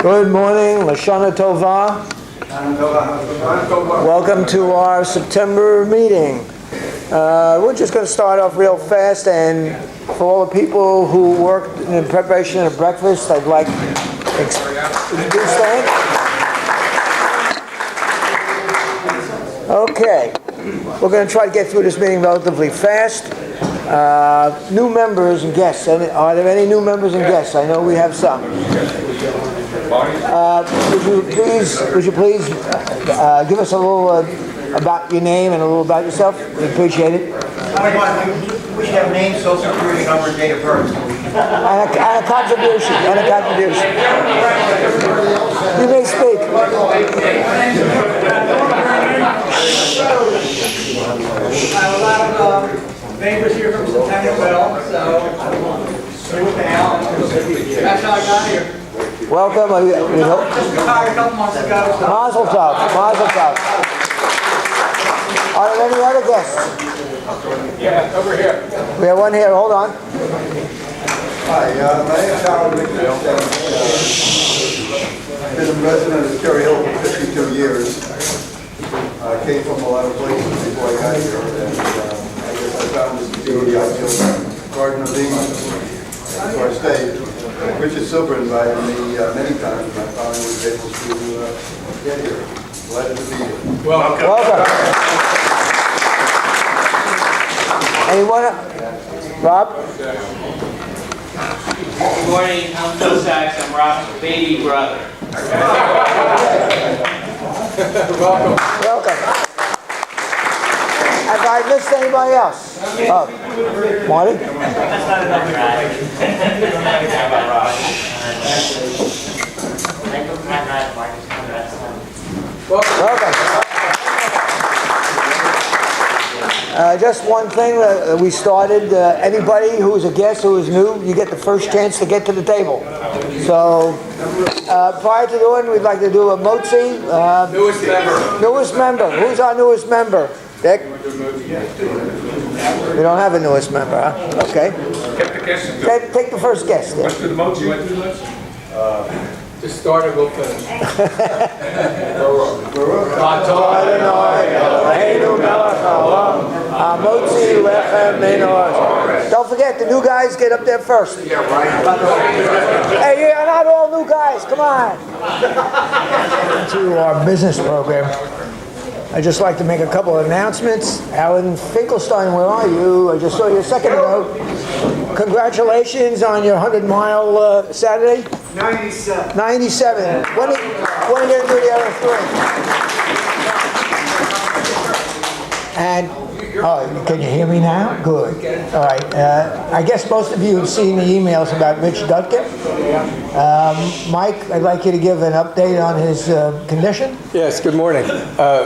Good morning, Lashana Tova. Welcome to our September meeting. We're just going to start off real fast, and for all the people who worked in preparation of breakfast, I'd like to introduce them. Okay, we're going to try to get through this meeting relatively fast. New members and guests. Are there any new members and guests? I know we have some. Would you please give us a little about your name and a little about yourself? We appreciate it. We should have name, social security number, and date of birth. And a contribution. You may speak. I have a lot of neighbors here from Centennial, so with the hell. That's how I got here. Welcome. Just retired a couple months ago. So. Mazel tov. Are there any other guests? Yeah, over here. We have one here. Hold on. Hi, my name is Howard McNeil. I've been a resident of Cherry Hill for 52 years. I came from a lot of places before I got here, and I guess I found this to be the ideal Garden of Eden, so I stayed. Richard Silver invited me many times, and I finally was able to get here. Glad to be here. Welcome. Anyone? Rob? Good morning, I'm Phil Sachs. I'm Rob's baby brother. Welcome. Have I missed anybody else? Oh, Marty? Welcome. Just one thing we started. Anybody who's a guest who is new, you get the first chance to get to the table. So prior to doing, we'd like to do a motzi. Newest member. Who's our newest member? Dick? We don't have a newest member, huh? Okay. Take the first guest. Let's do the mochi. Just started, we'll finish. Don't forget, the new guys get up there first. Yeah, right. Hey, you're not all new guys. Come on. To our business program. I'd just like to make a couple of announcements. Alan Finkelstein, where are you? I just saw you a second ago. Congratulations on your 100-mile Saturday. 97. 97. When are you going to do the other three? And, can you hear me now? Good. All right. I guess most of you have seen the emails about Rich Dutkin. Mike, I'd like you to give an update on his condition. Yes, good morning.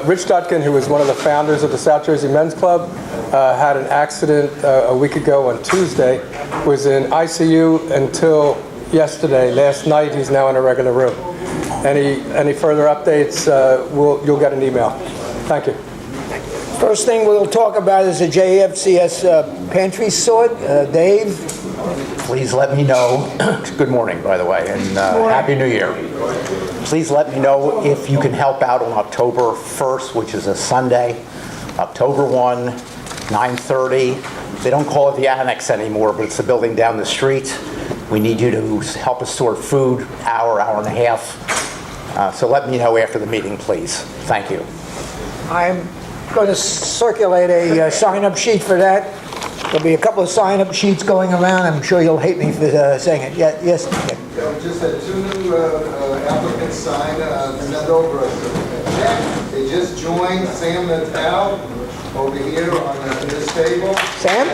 Rich Dutkin, who was one of the founders of the South Jersey Men's Club, had an accident a week ago on Tuesday, was in ICU until yesterday. Last night, he's now in a regular room. Any further updates, you'll get an email. Thank you. First thing we'll talk about is the JFCS pantry sort. Dave? Please let me know, good morning, by the way, and Happy New Year. Please let me know if you can help out on October 1st, which is a Sunday, October 1, 9:30. They don't call it the Annex anymore, but it's the building down the street. We need you to help us sort food, hour and a half. So let me know after the meeting, please. Thank you. I'm going to circulate a sign-up sheet for that. There'll be a couple of sign-up sheets going around. I'm sure you'll hate me for saying it. Yeah, yes? Yeah, we just had 2 new applicants sign send over us. They just joined Sam Natal over here on this table. Sam?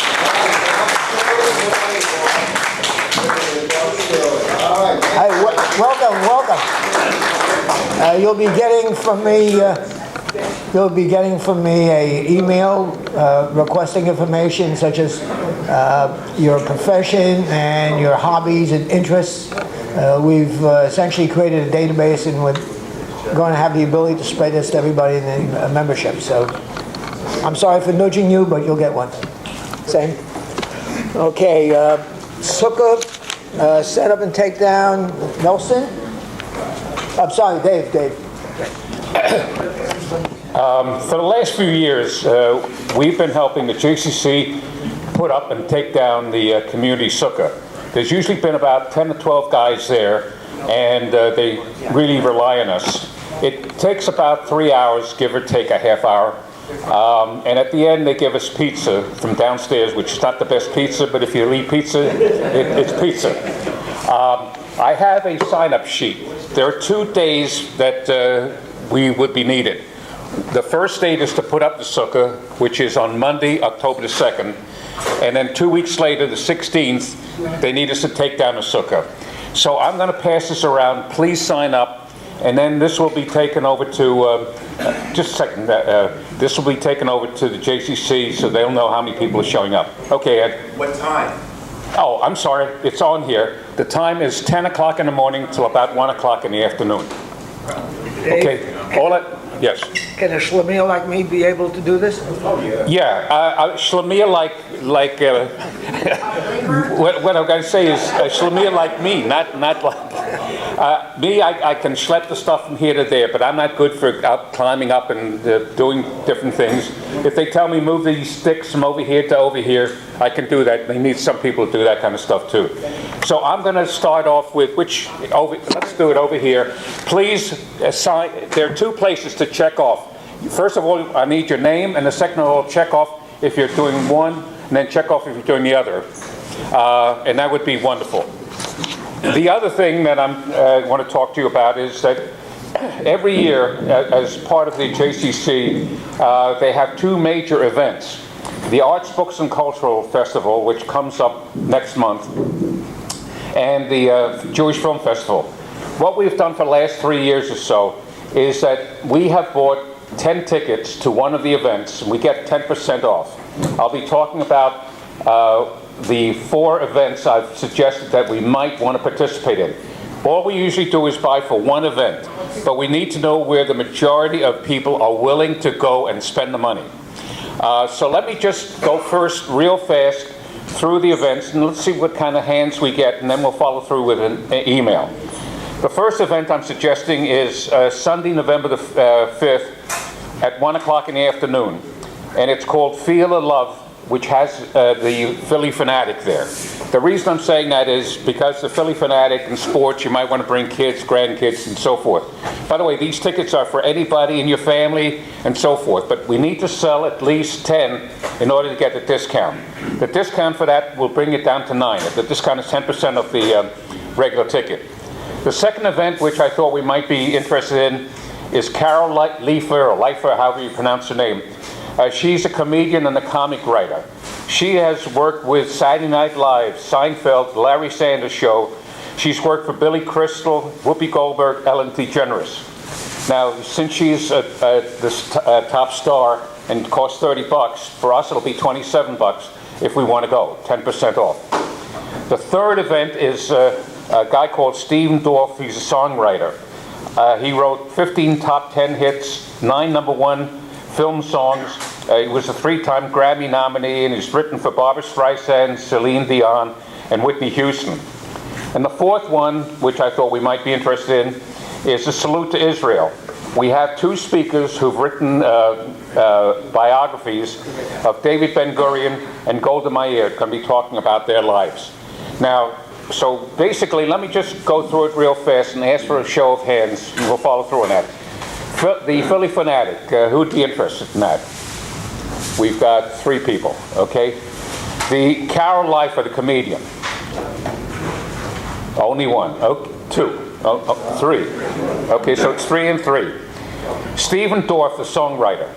All right. Hey, welcome. You'll be getting from me a email requesting information such as your profession and your hobbies and interests. We've essentially created a database, and we're going to have the ability to spread this to everybody in the membership. So I'm sorry for nudging you, but you'll get one. Same. Okay, Sukkah, set up and take down. Nelson? I'm sorry, Dave. For the last few years, we've been helping the JCC put up and take down the community sukkah. There's usually been about 10 to 12 guys there, and they really rely on us. It takes about 3 hours, give or take a half hour. And at the end, they give us pizza from downstairs, which is not the best pizza, but if you eat pizza, it's pizza. I have a sign-up sheet. There are 2 days that we would be needed. The first date is to put up the sukkah, which is on Monday, October the 2nd. And then 2 weeks later, the 16th, they need us to take down the sukkah. So I'm going to pass this around. Please sign up. And then this will be taken over to, just a second, this will be taken over to the JCC so they'll know how many people are showing up. Okay, Ed. What time? Oh, I'm sorry, it's on here. The time is 10 o'clock in the morning till about 1 o'clock in the afternoon. Okay, all that, yes. Can a schlemiel like me be able to do this? Yeah, schlemiel like what I'm going to say is schlemiel like me, not like me. I can schlep the stuff from here to there, but I'm not good for climbing up and doing different things. If they tell me move these sticks from over here to over here, I can do that. They need some people to do that kind of stuff too. So I'm going to start off with let's do it over here. Please assign. There are 2 places to check off. First of all, I need your name, and the second of all, check off if you're doing one, and then check off if you're doing the other. And that would be wonderful. The other thing that I want to talk to you about is that every year, as part of the JCC, they have 2 major events. The Arts, Books, and Cultural Festival, which comes up next month, and the Jewish Film Festival. What we've done for the last 3 years or so is that we have bought 10 tickets to one of the events, and we get 10% off. I'll be talking about the 4 events I've suggested that we might want to participate in. All we usually do is buy for one event, but we need to know where the majority of people are willing to go and spend the money. So let me just go first real fast through the events, and let's see what kind of hands we get, and then we'll follow through with an email. The first event I'm suggesting is Sunday, November the 5th at 1 o'clock in the afternoon, and it's called Feel the Love, which has the Philly Fanatic there. The reason I'm saying that is because the Philly Fanatic in sports, you might want to bring kids, grandkids, and so forth. By the way, these tickets are for anybody in your family and so forth, but we need to sell at least 10 in order to get the discount. The discount for that will bring it down to 9. The discount is 10% of the regular ticket. The second event, which I thought we might be interested in, is Carol Leifer, or Leifer, however you pronounce her name. She's a comedian and a comic writer. She has worked with Saturday Night Live, Seinfeld, Larry Sanders Show. She's worked for Billy Crystal, Whoopi Goldberg, Ellen DeGeneres. Now, since she's this top star and costs $30, for us it'll be $27 if we want to go, 10% off. The third event is a guy called Stephen Dorff. He's a songwriter. He wrote 15 top 10 hits, 9 number 1 film songs. He was a 3-time Grammy nominee, and he's written for Barbra Streisand, Celine Dion, and Whitney Houston. And the fourth one, which I thought we might be interested in, is a salute to Israel. We have 2 speakers who've written biographies of David Ben-Gurion and Golda Meir, going to be talking about their lives. Now, so basically, let me just go through it real fast and ask for a show of hands, and we'll follow through on that. The Philly Fanatic, who'd be interested in that? We've got 3 people, okay? The Carol Leifer, the comedian. Only 1. Oh, 2. 3. Okay, so it's 3 and 3. Stephen Dorff, the songwriter.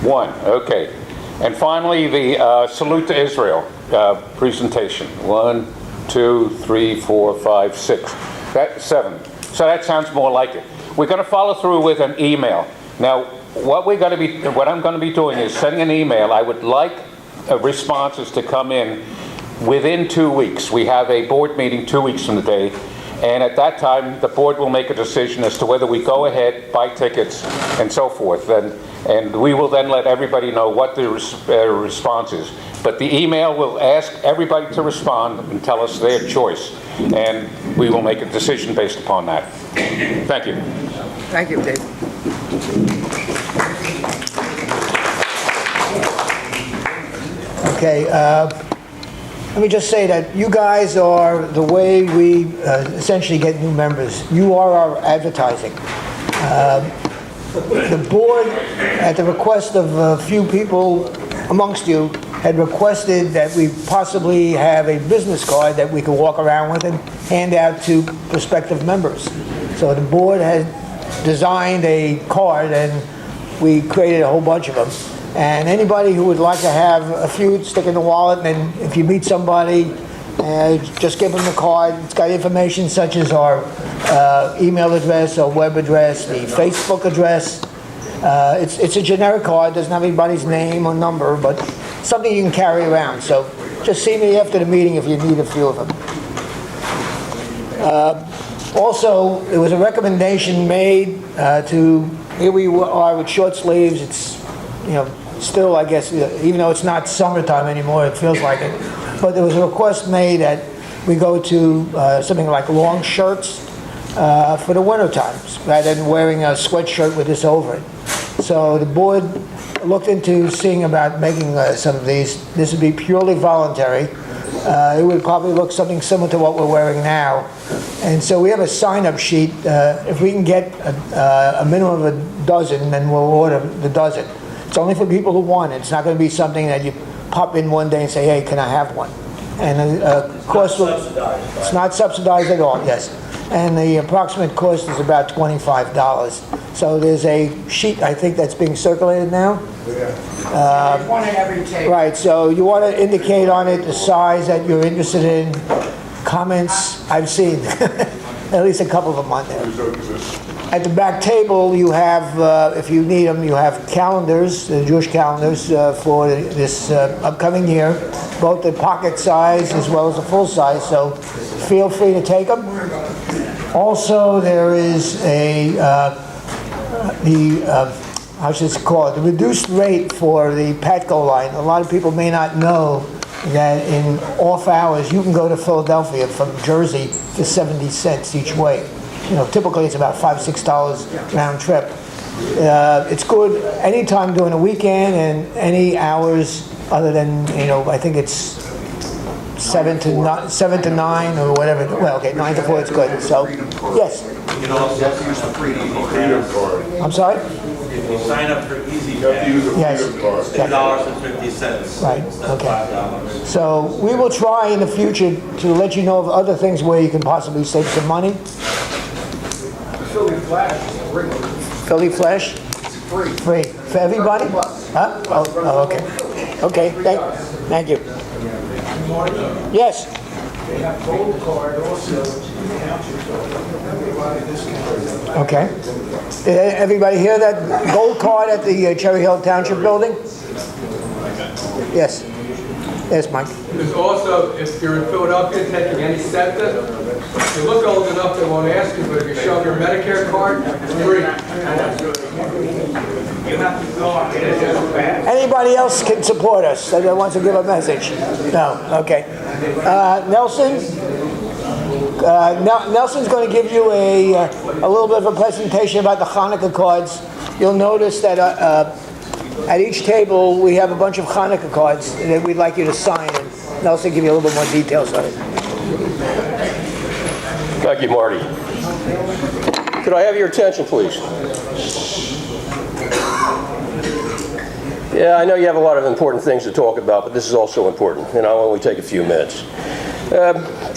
1. Okay. And finally, the Salute to Israel presentation. 1, 2, 3, 4, 5, 6. That's 7. So that sounds more like it. We're going to follow through with an email. Now, what I'm going to be doing is sending an email. I would like responses to come in within 2 weeks. We have a board meeting 2 weeks from today, And at that time, the board will make a decision as to whether we go ahead, buy tickets, and so forth. And we will then let everybody know what the response is. But the email will ask everybody to respond and tell us their choice. And we will make a decision based upon that. Thank you. Thank you, Dave. Okay, let me just say that you guys are the way we essentially get new members. You are our advertising. The board, at the request of a few people amongst you, had requested that we possibly have a business card that we could walk around with and hand out to prospective members. So the board has designed a card, and we created a whole bunch of them. And anybody who would like to have a few, stick in the wallet, and if you meet somebody, just give them the card. It's got information such as our email address, our web address, the Facebook address. It's a generic card, doesn't have anybody's name or number, but something you can carry around. So just see me after the meeting if you need a few of them. Also, there was a recommendation made to, here we are with short sleeves. It's, still, I guess, even though it's not summertime anymore, it feels like it. But there was a request made that we go to something like long shirts for the winter times, rather than wearing a sweatshirt with this over it. So the board looked into seeing about making some of these. This would be purely voluntary. It would probably look something similar to what we're wearing now. And so we have a sign-up sheet. If we can get a minimum of a dozen, then we'll order the dozen. It's only for people who want it. It's not going to be something that you pop in one day and say, hey, can I have one? And the cost it's not subsidized at all, yes. And the approximate cost is about $25. So there's a sheet, I think, that's being circulated now. There's one at every table. Right, so you want to indicate on it the size that you're interested in. Comments, I've seen at least a couple of them on there. At the back table, you have, if you need them, you have calendars, the Jewish calendars for this upcoming year, both the pocket size as well as the full size, so feel free to take them. Also, there is how should I call it, the reduced rate for the Patco line. A lot of people may not know that in off hours, you can go to Philadelphia from Jersey for 70 cents each way. Typically it's about $5, $6 round trip. It's good anytime during the weekend and any hours other than, I think it's 7 to 9 or whatever. Well, okay, 9 to 4 is good. So, yes. You can also use the freedom card. I'm sorry? If you sign up for Easy You have to use a Yes. freedom card. $10.50. Right, Instead of okay. $5. So we will try in the future to let you know of other things where you can possibly save some money. Philly Flash is free. Philly Flash? Free. Free. For everybody? Huh? Oh, okay. Okay, thank you. Yes? They have gold card also. Okay. Did everybody hear that gold card at the Cherry Hill Township building? Yes. Yes, Mike. There's also, if you're in Philadelphia taking any SEPTA, if you look old enough, they won't ask you, but if you show your Medicare card, it's free. Anybody else can support us that wants to give a message? No? Okay. Nelson? Nelson's going to give you a little bit of a presentation about the Hanukkah cards. You'll notice that at each table we have a bunch of Hanukkah cards that we'd like you to sign, and Nelson will give you a little bit more details on it. Thank you, Marty. Could I have your attention, please? Yeah, I know you have a lot of important things to talk about, but this is also important, and I'll only take a few minutes.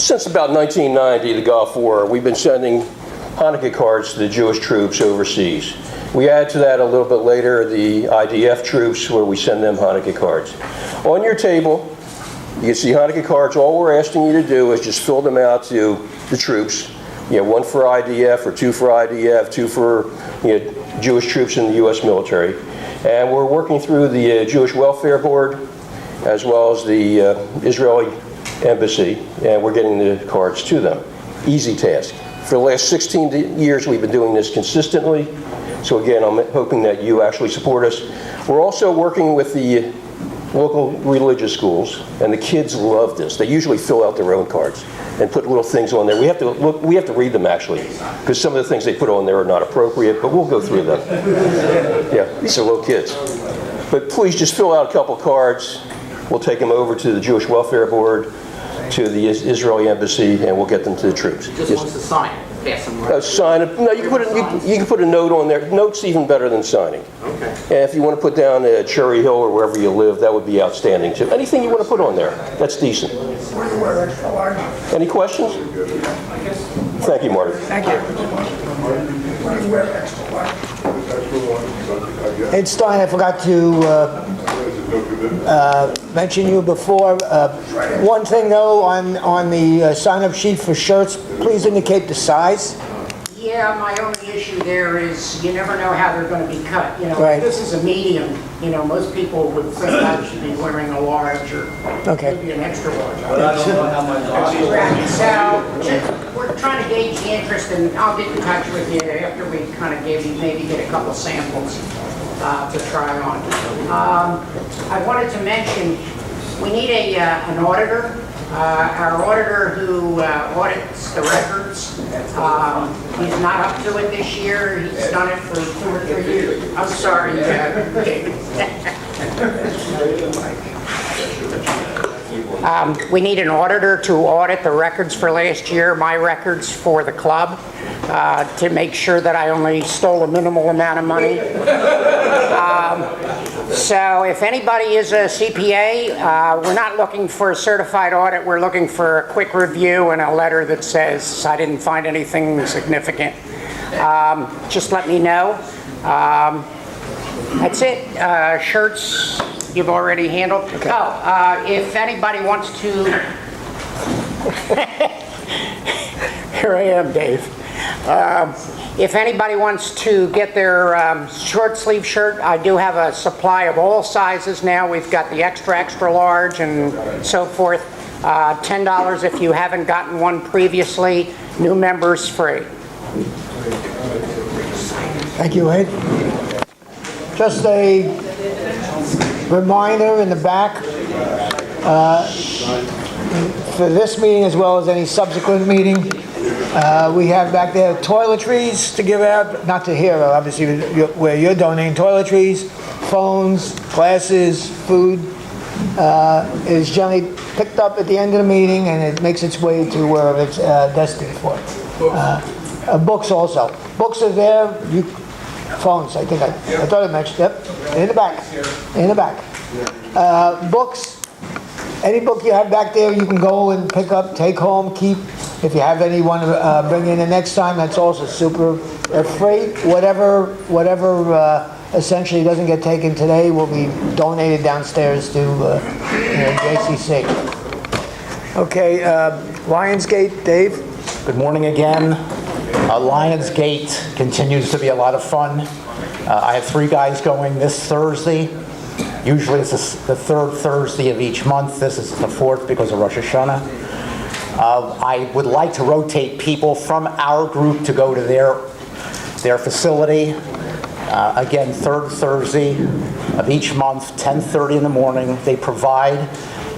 Since about 1990, the Gulf War, we've been sending Hanukkah cards to the Jewish troops overseas. We add to that a little bit later the IDF troops, where we send them Hanukkah cards. On your table, you can see Hanukkah cards. All we're asking you to do is just fill them out to the troops. One for IDF, or two for IDF, two for Jewish troops in the U.S. military. And we're working through the Jewish Welfare Board, as well as the Israeli Embassy, and we're getting the cards to them. easy task. For the last 16 years, we've been doing this consistently. So again, I'm hoping that you actually support us. We're also working with the local religious schools, and the kids love this. They usually fill out their own cards and put little things on there. We have to read them actually, because some of the things they put on there are not appropriate, but we'll go through them. Yeah, these are little kids. But please just fill out a couple cards. We'll take them over to the Jewish Welfare Board, to the Israeli Embassy, and we'll get them to the troops. Just wants to sign it. Pass them right. Sign it. No, you can put a note on there. Note's even better than signing. Okay. And if you want to put down Cherry Hill or wherever you live, that would be outstanding too. Anything you want to put on there, that's decent. Any questions? Thank you, Marty. Thank you. Ed Stein, I forgot to mention you before. One thing though, on the sign-up sheet for shirts, please indicate the size. Yeah, my only issue there is you never know how they're going to be cut. You know, Right. if this is a medium, you know, most people would think I should be wearing a large or Okay. maybe an extra large. But I don't know how much. Right, so we're trying to gauge the interest, and I'll get in touch with you after we kind of maybe get a couple samples to try on. I wanted to mention, we need an auditor. Our auditor who audits the records, he's not up to it this year. He's done it for 2 or 3 years. I'm sorry. We need an auditor to audit the records for last year, my records for the club, to make sure that I only stole a minimal amount of money. So if anybody is a CPA, we're not looking for a certified audit. We're looking for a quick review and a letter that says I didn't find anything significant. Just let me know. That's it. Shirts you've already handled. Okay. Oh, if anybody wants to... Here I am, Dave. If anybody wants to get their short sleeve shirt, I do have a supply of all sizes now. We've got the extra large and so forth. $10 if you haven't gotten one previously. New members free. Thank you, Ed. Just a reminder in the back, for this meeting as well as any subsequent meeting, we have back there toiletries to give out, not to here, obviously, where you're donating toiletries, phones, glasses, food. Is generally picked up at the end of the meeting and it makes its way to where it's destined for. Books also. Books are there. Phones, I think I thought I mentioned. Yep, in the back. In the back. Books. Any book you have back there, you can go and pick up, take home, keep. If you have any you want to bring in the next time, that's also super. They're free. Whatever essentially doesn't get taken today will be donated downstairs to JCC. Okay, Lionsgate, Dave. Good morning again. Lionsgate continues to be a lot of fun. I have 3 guys going this Thursday. Usually it's the 3rd Thursday of each month. This is the 4th because of Rosh Hashanah. I would like to rotate people from our group to go to their facility. Again, 3rd Thursday of each month, 10:30 in the morning. They provide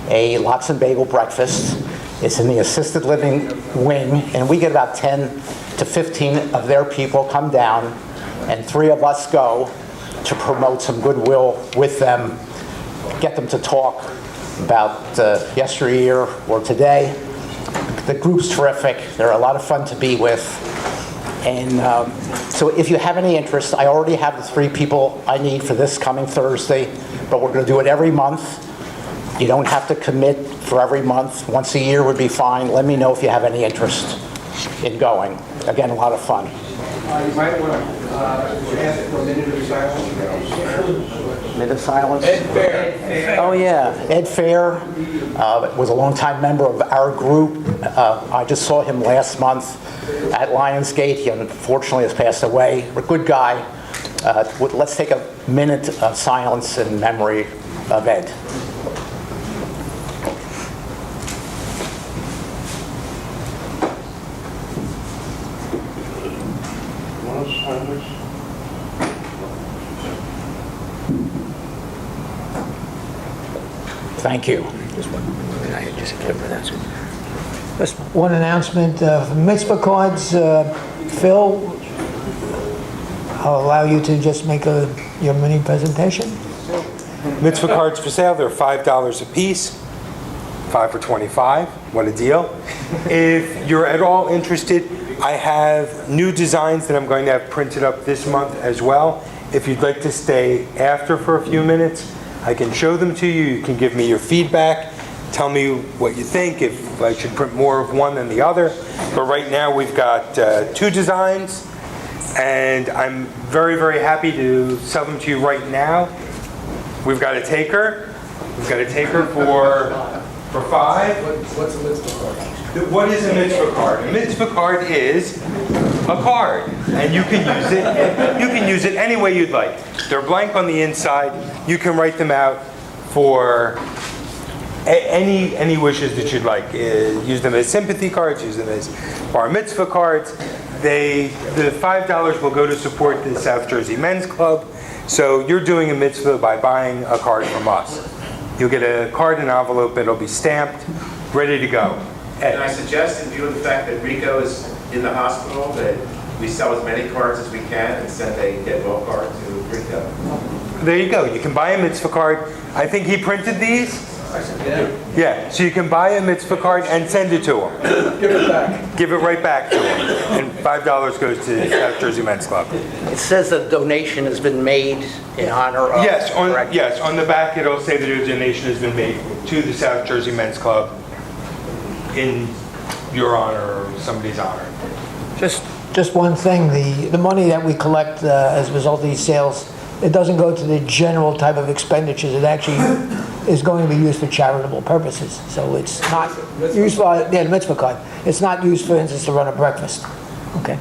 a lox and bagel breakfast. It's in the assisted living wing, and we get about 10 to 15 of their people come down, and 3 of us go to promote some goodwill with them, get them to talk about yesteryear or today. The group's terrific. They're a lot of fun to be with. And so if you have any interest, I already have the 3 people I need for this coming Thursday, but we're going to do it every month. You don't have to commit for every month. Once a year would be fine. Let me know if you have any interest in going. Again, a lot of fun. You might want to ask for a minute of silence. Minute of silence? Ed Fair. Oh, yeah. Ed Fair was a longtime member of our group. I just saw him last month at Lionsgate. He unfortunately has passed away. A good guy. Let's take a minute of silence in memory of Ed. Thank you. Just one announcement, mitzvah cards, Phil, I'll allow you to just make your mini presentation. Mitzvah cards for sale, they're $5 a piece, 5 for 25, what a deal. If you're at all interested, I have new designs that I'm going to have printed up this month as well. If you'd like to stay after for a few minutes, I can show them to you. You can give me your feedback, tell me what you think, if I should print more of one than the other. But right now we've got 2 designs, and I'm very, very happy to sell them to you right now. We've got a taker. We've got a taker for 5. What's a mitzvah card? What is a mitzvah card? A mitzvah card is a card, and you can use it. You can use it any way you'd like. They're blank on the inside. You can write them out for any wishes that you'd like. Use them as sympathy cards. Use them as bar mitzvah cards. The $5 will go to support the South Jersey Men's Club. So you're doing a mitzvah by buying a card from us. You'll get a card in an envelope. It'll be stamped, ready to go. Can I suggest, in view of the fact that Rico is in the hospital, that we sell as many cards as we can and send a get well card to Rico? There you go. You can buy a mitzvah card. I think he printed these. Yeah. So you can buy a mitzvah card and send it to him. Give it back. Give it right back to him. And $5 goes to the South Jersey Men's Club. It says a donation has been made in honor of... Yes, on the back it'll say that a donation has been made to the South Jersey Men's Club in your honor or somebody's honor. Just one thing, the money that we collect as a result of these sales, it doesn't go to the general type of expenditures. It actually is going to be used for charitable purposes. So it's not used for, the mitzvah card. It's not used, for instance, to run a breakfast. Okay.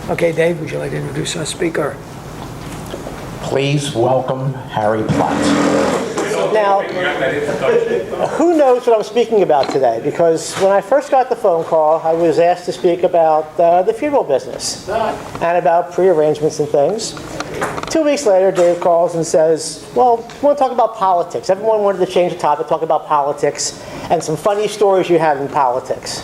Okay, Dave, would you like to introduce our speaker? Please welcome Harry Platt. Now, who knows what I'm speaking about today? Because when I first got the phone call, I was asked to speak about the funeral business and about pre-arrangements and things. 2 weeks later, Dave calls and says, well, we want to talk about politics. Everyone wanted to change the topic, talk about politics and some funny stories you have in politics.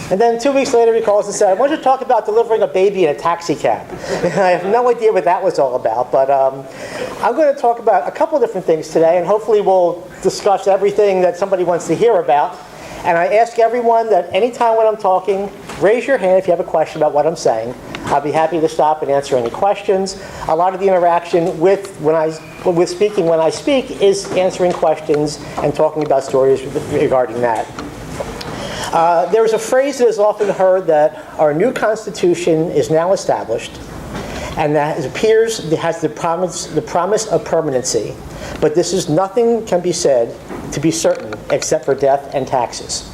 And then 2 weeks later, he calls and said, I want you to talk about delivering a baby in a taxi cab. I have no idea what that was all about, but I'm going to talk about a couple of different things today, and hopefully we'll discuss everything that somebody wants to hear about. And I ask everyone that anytime when I'm talking, raise your hand if you have a question about what I'm saying. I'll be happy to stop and answer any questions. A lot of the interaction with speaking when I speak is answering questions and talking about stories regarding that. There's a phrase that is often heard that our new Constitution is now established, and that it appears it has the promise of permanency. But this is nothing can be said to be certain except for death and taxes.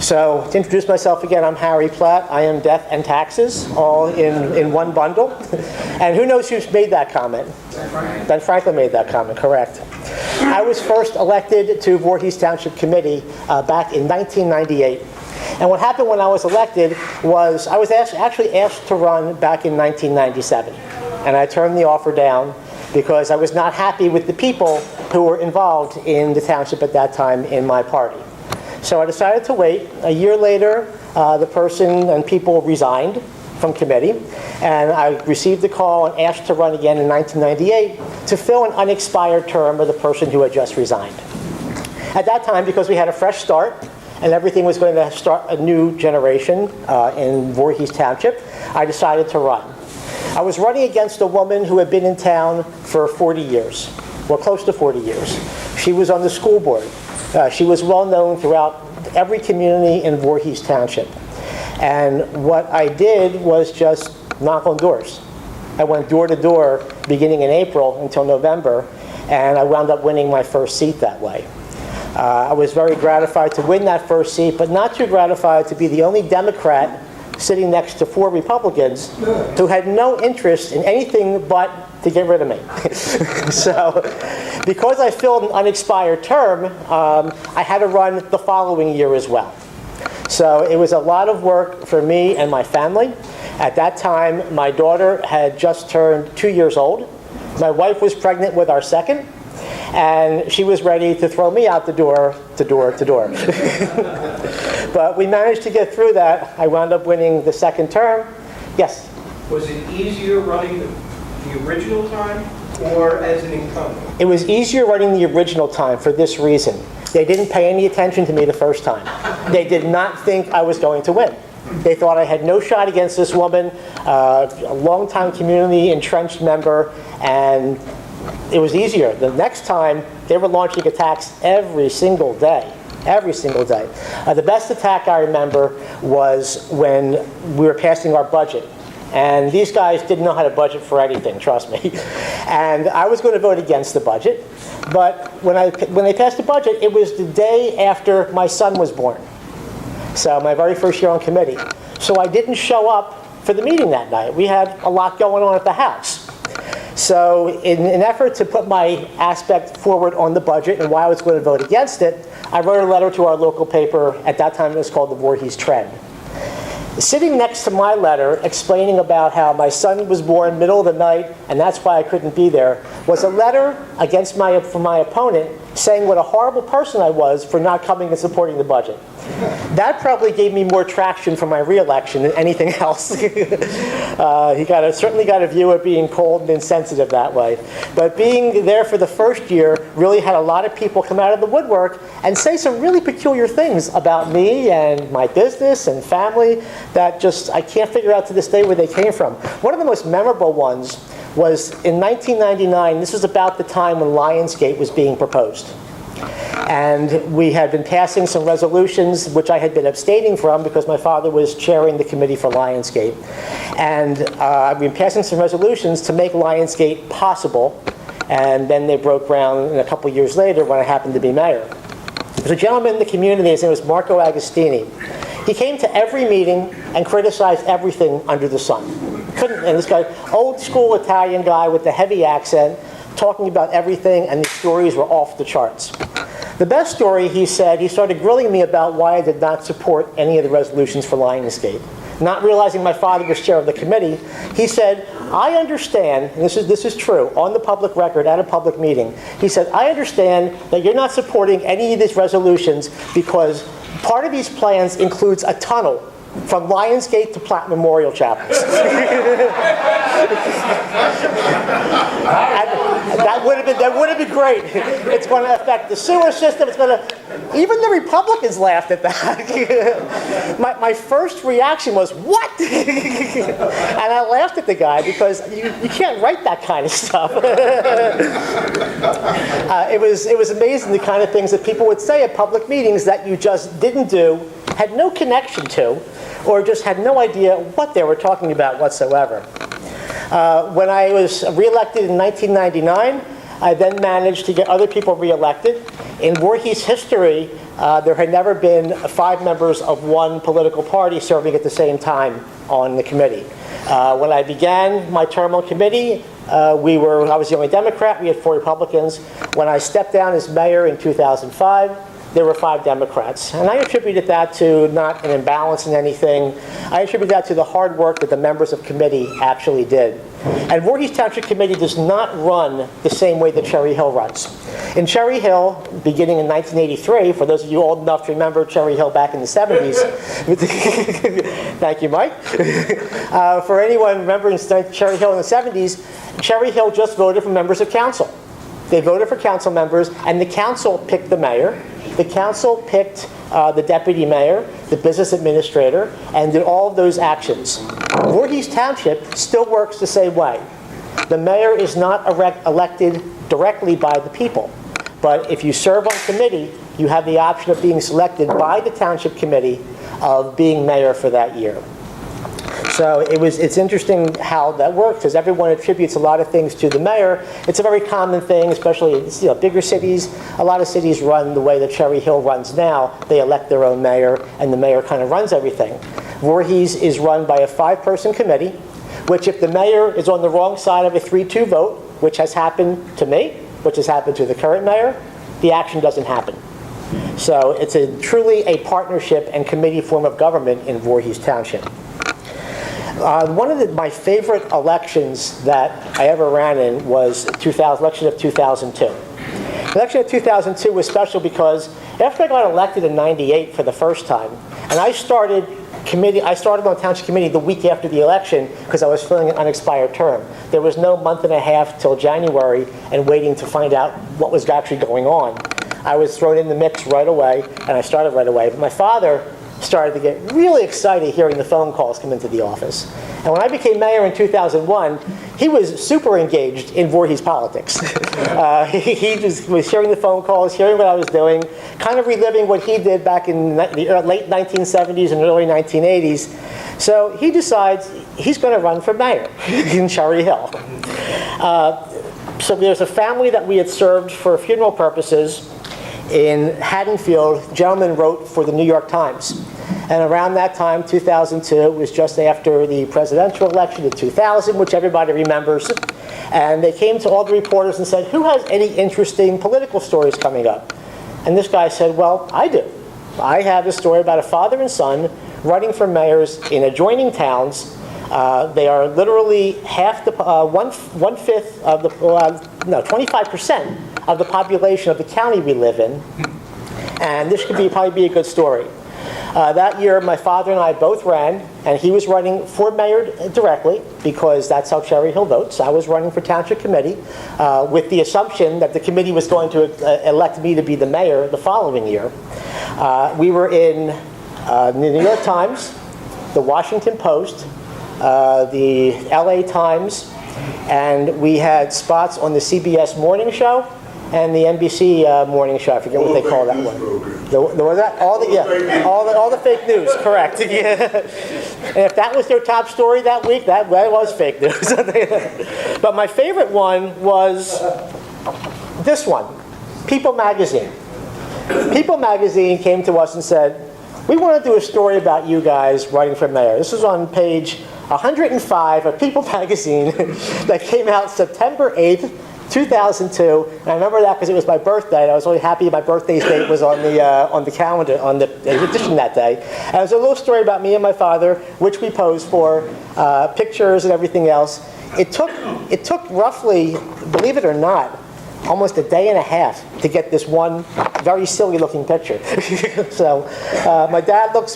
So to introduce myself again, I'm Harry Platt. I am death and taxes all in one bundle. And who knows who's made that comment? Ben Franklin made that comment, correct. I was first elected to Voorhees Township Committee back in 1998. And what happened when I was elected was I was actually asked to run back in 1997. And I turned the offer down because I was not happy with the people who were involved in the township at that time in my party. So I decided to wait. A year later, the person and people resigned from committee, and I received a call and asked to run again in 1998 to fill an unexpired term of the person who had just resigned. At that time, because we had a fresh start and everything was going to start a new generation in Voorhees Township, I decided to run. I was running against a woman who had been in town for 40 years, well, close to 40 years. She was on the school board. She was well known throughout every community in Voorhees Township. And what I did was just knock on doors. I went door to door beginning in April until November, and I wound up winning my first seat that way. I was very gratified to win that first seat, but not too gratified to be the only Democrat sitting next to 4 Republicans who had no interest in anything but to get rid of me. So, because I filled an unexpired term, I had to run the following year as well. So it was a lot of work for me and my family. At that time, my daughter had just turned 2 years old. My wife was pregnant with our second, and she was ready to throw me out the door, to door, to door. But we managed to get through that. I wound up winning the second term. Yes? Was it easier running the original time or as an incumbent? It was easier running the original time for this reason. They didn't pay any attention to me the first time. They did not think I was going to win. They thought I had no shot against this woman, a longtime community entrenched member, and it was easier. The next time, they were launching attacks every single day. Every single day. The best attack I remember was when we were passing our budget. And these guys didn't know how to budget for anything, trust me. And I was going to vote against the budget. But when they passed the budget, it was the day after my son was born. So my very first year on committee. So I didn't show up for the meeting that night. We had a lot going on at the house. So in an effort to put my aspect forward on the budget and why I was going to vote against it, I wrote a letter to our local paper. At that time, it was called the Voorhees Trend. Sitting next to my letter explaining about how my son was born middle of the night and that's why I couldn't be there was a letter from my opponent saying what a horrible person I was for not coming and supporting the budget. That probably gave me more traction for my re-election than anything else. He certainly got a view of being cold and insensitive that way. But being there for the first year really had a lot of people come out of the woodwork and say some really peculiar things about me and my business and family that just I can't figure out to this day where they came from. One of the most memorable ones was in 1999. This was about the time when Lionsgate was being proposed. And we had been passing some resolutions, which I had been abstaining from because my father was chairing the committee for Lionsgate. And I've been passing some resolutions to make Lionsgate possible. And then they broke ground a couple years later when I happened to be mayor. There's a gentleman in the community, his name was Marco Agostini. He came to every meeting and criticized everything under the sun. And this guy, old school Italian guy with the heavy accent, talking about everything, and the stories were off the charts. The best story, he said, he started grilling me about why I did not support any of the resolutions for Lionsgate. Not realizing my father was chair of the committee, he said, I understand, and this is true, on the public record at a public meeting, he said, I understand that you're not supporting any of these resolutions because part of these plans includes a tunnel from Lionsgate to Platt Memorial Chapels. That would have been great. It's going to affect the sewer system. Even the Republicans laughed at that. My first reaction was, what? And I laughed at the guy because you can't write that kind of stuff. It was amazing the kind of things that people would say at public meetings that you just didn't do, had no connection to, or just had no idea what they were talking about whatsoever. When I was reelected in 1999, I then managed to get other people reelected. In Voorhees history, there had never been 5 members of one political party serving at the same time on the committee. When I began my term on committee, I was the only Democrat. We had 4 Republicans. When I stepped down as mayor in 2005, there were 5 Democrats. And I attributed that to not an imbalance in anything. I attribute that to the hard work that the members of committee actually did. And Voorhees Township Committee does not run the same way that Cherry Hill runs. In Cherry Hill, beginning in 1983, for those of you old enough to remember Cherry Hill back in the 70s, thank you, Mike. For anyone remembering Cherry Hill in the 70s, Cherry Hill just voted for members of council. They voted for council members, and the council picked the mayor. The council picked the deputy mayor, the business administrator, and did all of those actions. Voorhees Township still works the same way. The mayor is not elected directly by the people. But if you serve on committee, you have the option of being selected by the township committee of being mayor for that year. So it's interesting how that works because everyone attributes a lot of things to the mayor. It's a very common thing, especially in bigger cities. A lot of cities run the way that Cherry Hill runs now. They elect their own mayor, and the mayor kind of runs everything. Voorhees is run by a 5-person committee, which if the mayor is on the wrong side of a 3-2 vote, which has happened to me, which has happened to the current mayor, the action doesn't happen. So it's truly a partnership and committee form of government in Voorhees Township. One of my favorite elections that I ever ran in was election of 2002. The election of 2002 was special because after I got elected in '98 for the first time, and I started on township committee the week after the election because I was filling an unexpired term. There was no month and a half till January and waiting to find out what was actually going on. I was thrown in the mix right away, and I started right away. But my father started to get really excited hearing the phone calls come into the office. And when I became mayor in 2001, he was super engaged in Voorhees politics. He just was hearing the phone calls, hearing what I was doing, kind of reliving what he did back in the late 1970s and early 1980s. So he decides he's going to run for mayor in Cherry Hill. So there's a family that we had served for funeral purposes in Haddonfield. A gentleman wrote for the New York Times. And around that time, 2002, it was just after the presidential election in 2000, which everybody remembers. And they came to all the reporters and said, who has any interesting political stories coming up? And this guy said, well, I do. I have a story about a father and son running for mayors in adjoining towns. They are literally half the, 1/5 of the, 25% of the population of the county we live in. And this could probably be a good story. That year, my father and I both ran, and he was running for mayor directly because that's how Cherry Hill votes. I was running for township committee with the assumption that the committee was going to elect me to be the mayor the following year. We were in the New York Times, the Washington Post, the LA Times, and we had spots on the CBS morning show and the NBC morning show. I forget what they call that one. All the fake news, correct. Yeah. And if that was their top story that week, that was fake news. But my favorite one was this one, People Magazine. People Magazine came to us and said, we want to do a story about you guys running for mayor. This was on page 105 of People Magazine that came out September 8th, 2002, and I remember that because it was my birthday. I was really happy my birthday date was on the calendar, on the edition that day. And it was a little story about me and my father, which we posed for, pictures and everything else. It took roughly, believe it or not, almost a day and a half to get this one very silly looking picture. So my dad looks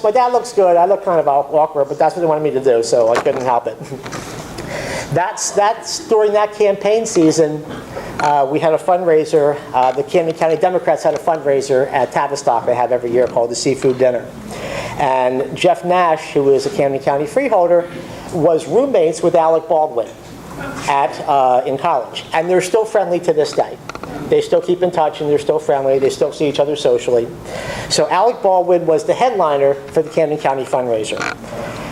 good. I look kind of awkward, but that's what they wanted me to do, so I couldn't help it. That's during that campaign season, we had a fundraiser. The Camden County Democrats had a fundraiser at Tavistock they have every year called the Seafood Dinner. And Jeff Nash, who is a Camden County freeholder, was roommates with Alec Baldwin in college. And they're still friendly to this day. They still keep in touch and they're still friendly. They still see each other socially. So Alec Baldwin was the headliner for the Camden County fundraiser.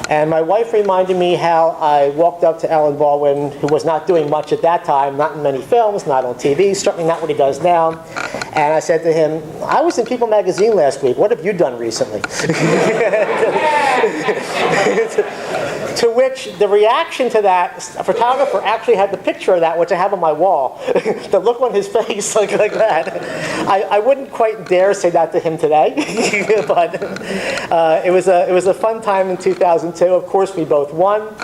And my wife reminded me how I walked up to Alec Baldwin, who was not doing much at that time, not in many films, not on TV, certainly not what he does now. And I said to him, I was in People Magazine last week. What have you done recently? To which the reaction to that, a photographer actually had the picture of that, which I have on my wall. The look on his face like that. I wouldn't quite dare say that to him today, but it was a fun time in 2002. Of course, we both won.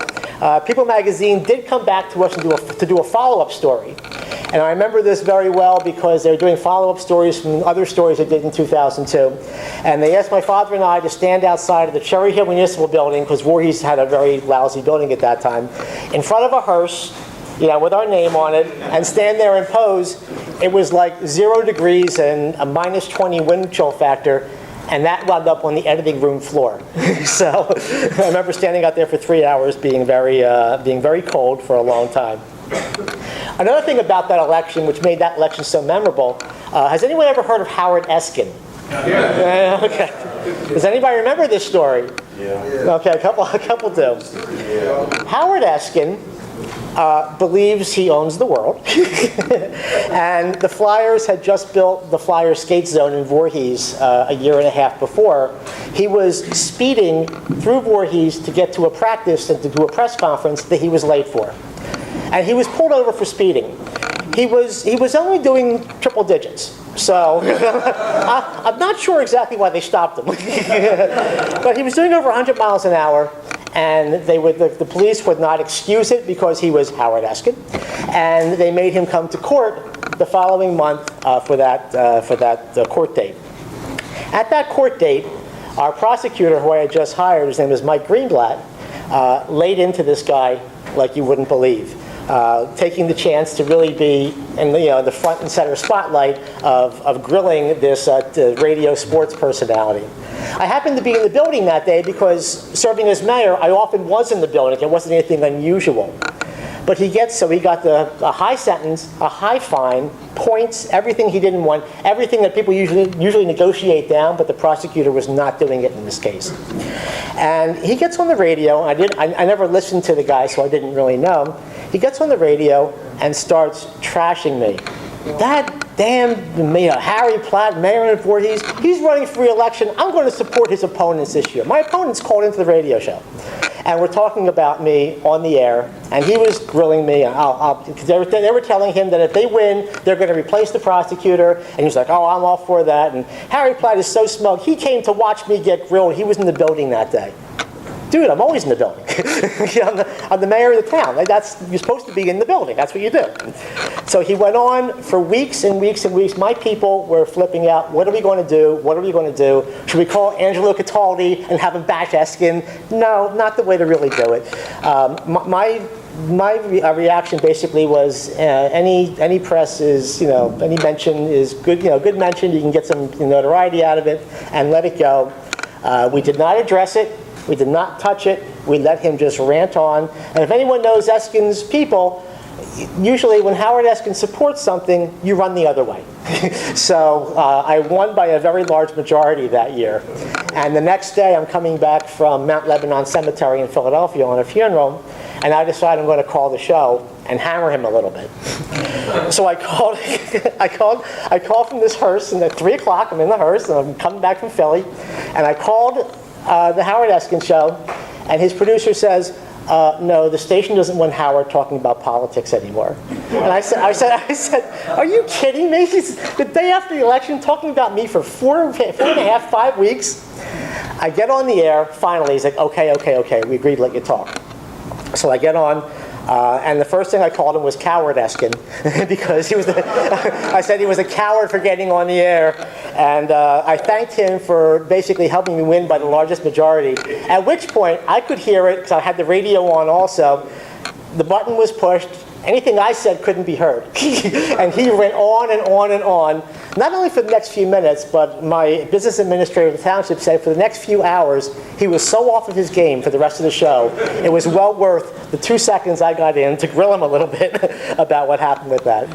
People Magazine did come back to us to do a follow-up story. And I remember this very well because they were doing follow-up stories from other stories they did in 2002. And they asked my father and I to stand outside of the Cherry Hill Municipal Building, because Voorhees had a very lousy building at that time, in front of a hearse, with our name on it, and stand there and pose. It was like 0 degrees and a -20 wind chill factor. And that wound up on the editing room floor. So I remember standing out there for 3 hours being very cold for a long time. Another thing about that election, which made that election so memorable, has anyone ever heard of Howard Eskin? Yeah. Okay. Does anybody remember this story? Yeah. Okay, a couple do. Yeah. Howard Eskin believes he owns the world. And the Flyers had just built the Flyer skate zone in Voorhees a year and a half before. He was speeding through Voorhees to get to a practice and to do a press conference that he was late for. And he was pulled over for speeding. He was only doing triple digits. So I'm not sure exactly why they stopped him. But he was doing over 100 miles an hour. and the police would not excuse it because he was Howard Eskin, and they made him come to court the following month for that court date. At that court date, our prosecutor, who I had just hired, his name is Mike Greenblatt, laid into this guy like you wouldn't believe, taking the chance to really be in the front and center spotlight of grilling this radio sports personality. I happened to be in the building that day because, serving as mayor, I often was in the building. It wasn't anything unusual. But he got a high sentence, a high fine, points, everything he didn't want, everything that people usually negotiate down, but the prosecutor was not doing it in this case. And he gets on the radio. I never listened to the guy, so I didn't really know. He gets on the radio and starts trashing me. That damn Harry Platt, Mayor of Voorhees, he's running for re-election. I'm going to support his opponents this year. My opponents called into the radio show. And we're talking about me on the air, and he was grilling me. They were telling him that if they win, they're going to replace the prosecutor. And he was like, oh, I'm all for that. And Harry Platt is so smug. He came to watch me get grilled. He was in the building that day. Dude, I'm always in the building. I'm the mayor of the town. You're supposed to be in the building. That's what you do. So he went on for weeks and weeks and weeks. My people were flipping out. What are we going to do? What are we going to do? Should we call Angelo Cataldi and have him bash Eskin? No, not the way to really do it. My reaction basically was any press is, any mention is good. Good mention. You can get some notoriety out of it and let it go. We did not address it. We did not touch it. We let him just rant on. And if anyone knows Eskin's people, usually when Howard Eskin supports something, you run the other way. So I won by a very large majority that year. And the next day, I'm coming back from Mount Lebanon Cemetery in Philadelphia on a funeral, and I decide I'm going to call the show and hammer him a little bit. So I called from this hearse, and at 3 o'clock, I'm in the hearse, and I'm coming back from Philly, and I called the Howard Eskin show, and his producer says, no, the station doesn't want Howard talking about politics anymore. And I said, are you kidding me? He's, the day after the election, talking about me for 4.5, 5 weeks. I get on the air, finally, he's like, okay, we agreed to let you talk. So I get on, and the first thing I called him was Coward Eskin, because I said he was a coward for getting on the air, and I thanked him for basically helping me win by the largest majority, at which point I could hear it, because I had the radio on also. The button was pushed. Anything I said couldn't be heard. And he went on and on and on, not only for the next few minutes, but my business administrator of the township said for the next few hours, he was so off of his game for the rest of the show, it was well worth the 2 seconds I got in to grill him a little bit about what happened with that.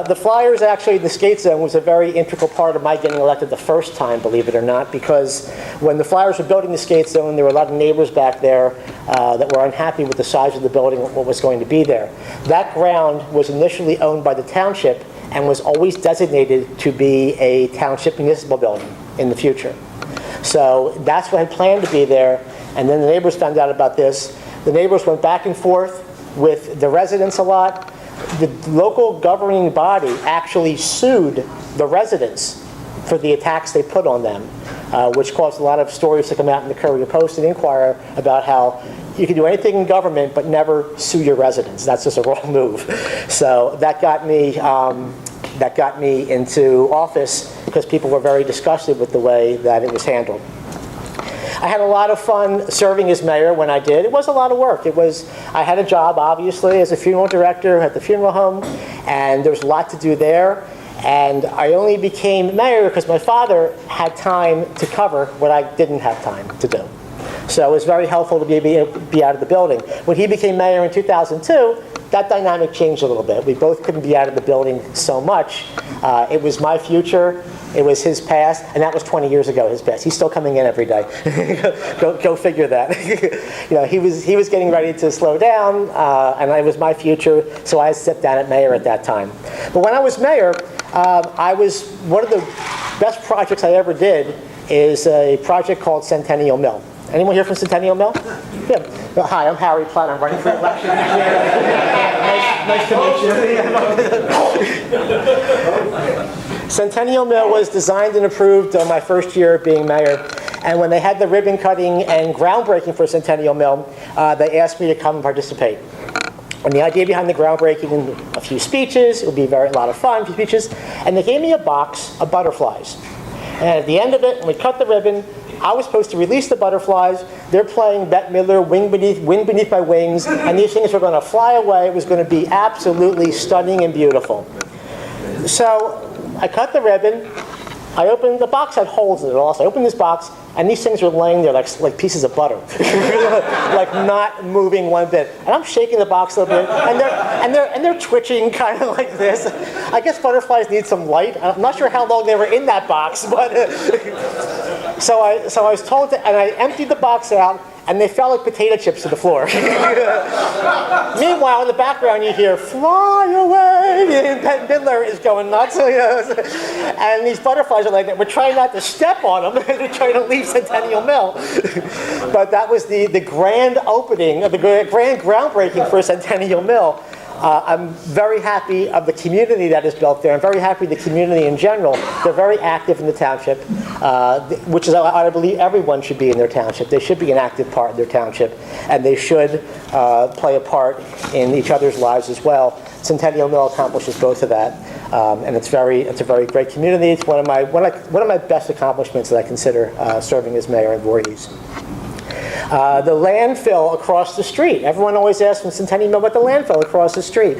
The Flyers, actually, the skate zone was a very integral part of my getting elected the first time, believe it or not, because when the Flyers were building the skate zone, there were a lot of neighbors back there that were unhappy with the size of the building and what was going to be there. That ground was initially owned by the township and was always designated to be a township municipal building in the future. So that's what had planned to be there, and then the neighbors found out about this. The neighbors went back and forth with the residents a lot. The local governing body actually sued the residents for the attacks they put on them, which caused a lot of stories to come out in the Courier Post and Inquirer about how you can do anything in government but never sue your residents. That's just a wrong move. So that got me into office because people were very disgusted with the way that it was handled. I had a lot of fun serving as mayor when I did. It was a lot of work. I had a job, obviously, as a funeral director at the funeral home, and there was a lot to do there. And I only became mayor because my father had time to cover what I didn't have time to do. So it was very helpful to be out of the building. When he became mayor in 2002, that dynamic changed a little bit. We both couldn't be out of the building so much. It was my future. It was his past, and that was 20 years ago, his past. He's still coming in every day. Go figure that. He was getting ready to slow down, and it was my future, so I stepped down at mayor at that time. But when I was mayor, one of the best projects I ever did is a project called Centennial Mill. Anyone here from Centennial Mill? Yeah. Hi, I'm Harry Platt. I'm running for election. Nice to meet you. Centennial Mill was designed and approved my first year of being mayor. And when they had the ribbon cutting and groundbreaking for Centennial Mill, they asked me to come and participate. And the idea behind the groundbreaking, a few speeches, it would be a lot of fun, a few speeches, and they gave me a box of butterflies. And at the end of it, when we cut the ribbon, I was supposed to release the butterflies. They're playing Bette Midler, Wind Beneath My Wings, and these things were going to fly away. It was going to be absolutely stunning and beautiful. So I cut the ribbon. I opened the box, had holes in it also. I opened this box, and these things were laying there like pieces of butter, like not moving one bit. And I'm shaking the box a little bit, and they're twitching kind of like this. I guess butterflies need some light. I'm not sure how long they were in that box, but so I was told to, and I emptied the box out. And they fell like potato chips to the floor. Meanwhile, in the background, you hear, "Fly away," and Bette Midler is going nuts. And these butterflies are like that. We're trying not to step on them. They're trying to leave Centennial Mill. But that was the grand opening, the grand groundbreaking for Centennial Mill. I'm very happy of the community that is built there. I'm very happy the community in general. They're very active in the township, which is, I believe, everyone should be in their township. They should be an active part of their township, and they should play a part in each other's lives as well. Centennial Mill accomplishes both of that, and it's a very great community. It's one of my best accomplishments that I consider serving as mayor of Voorhees. The landfill across the street. Everyone always asks when Centennial Mill about the landfill across the street.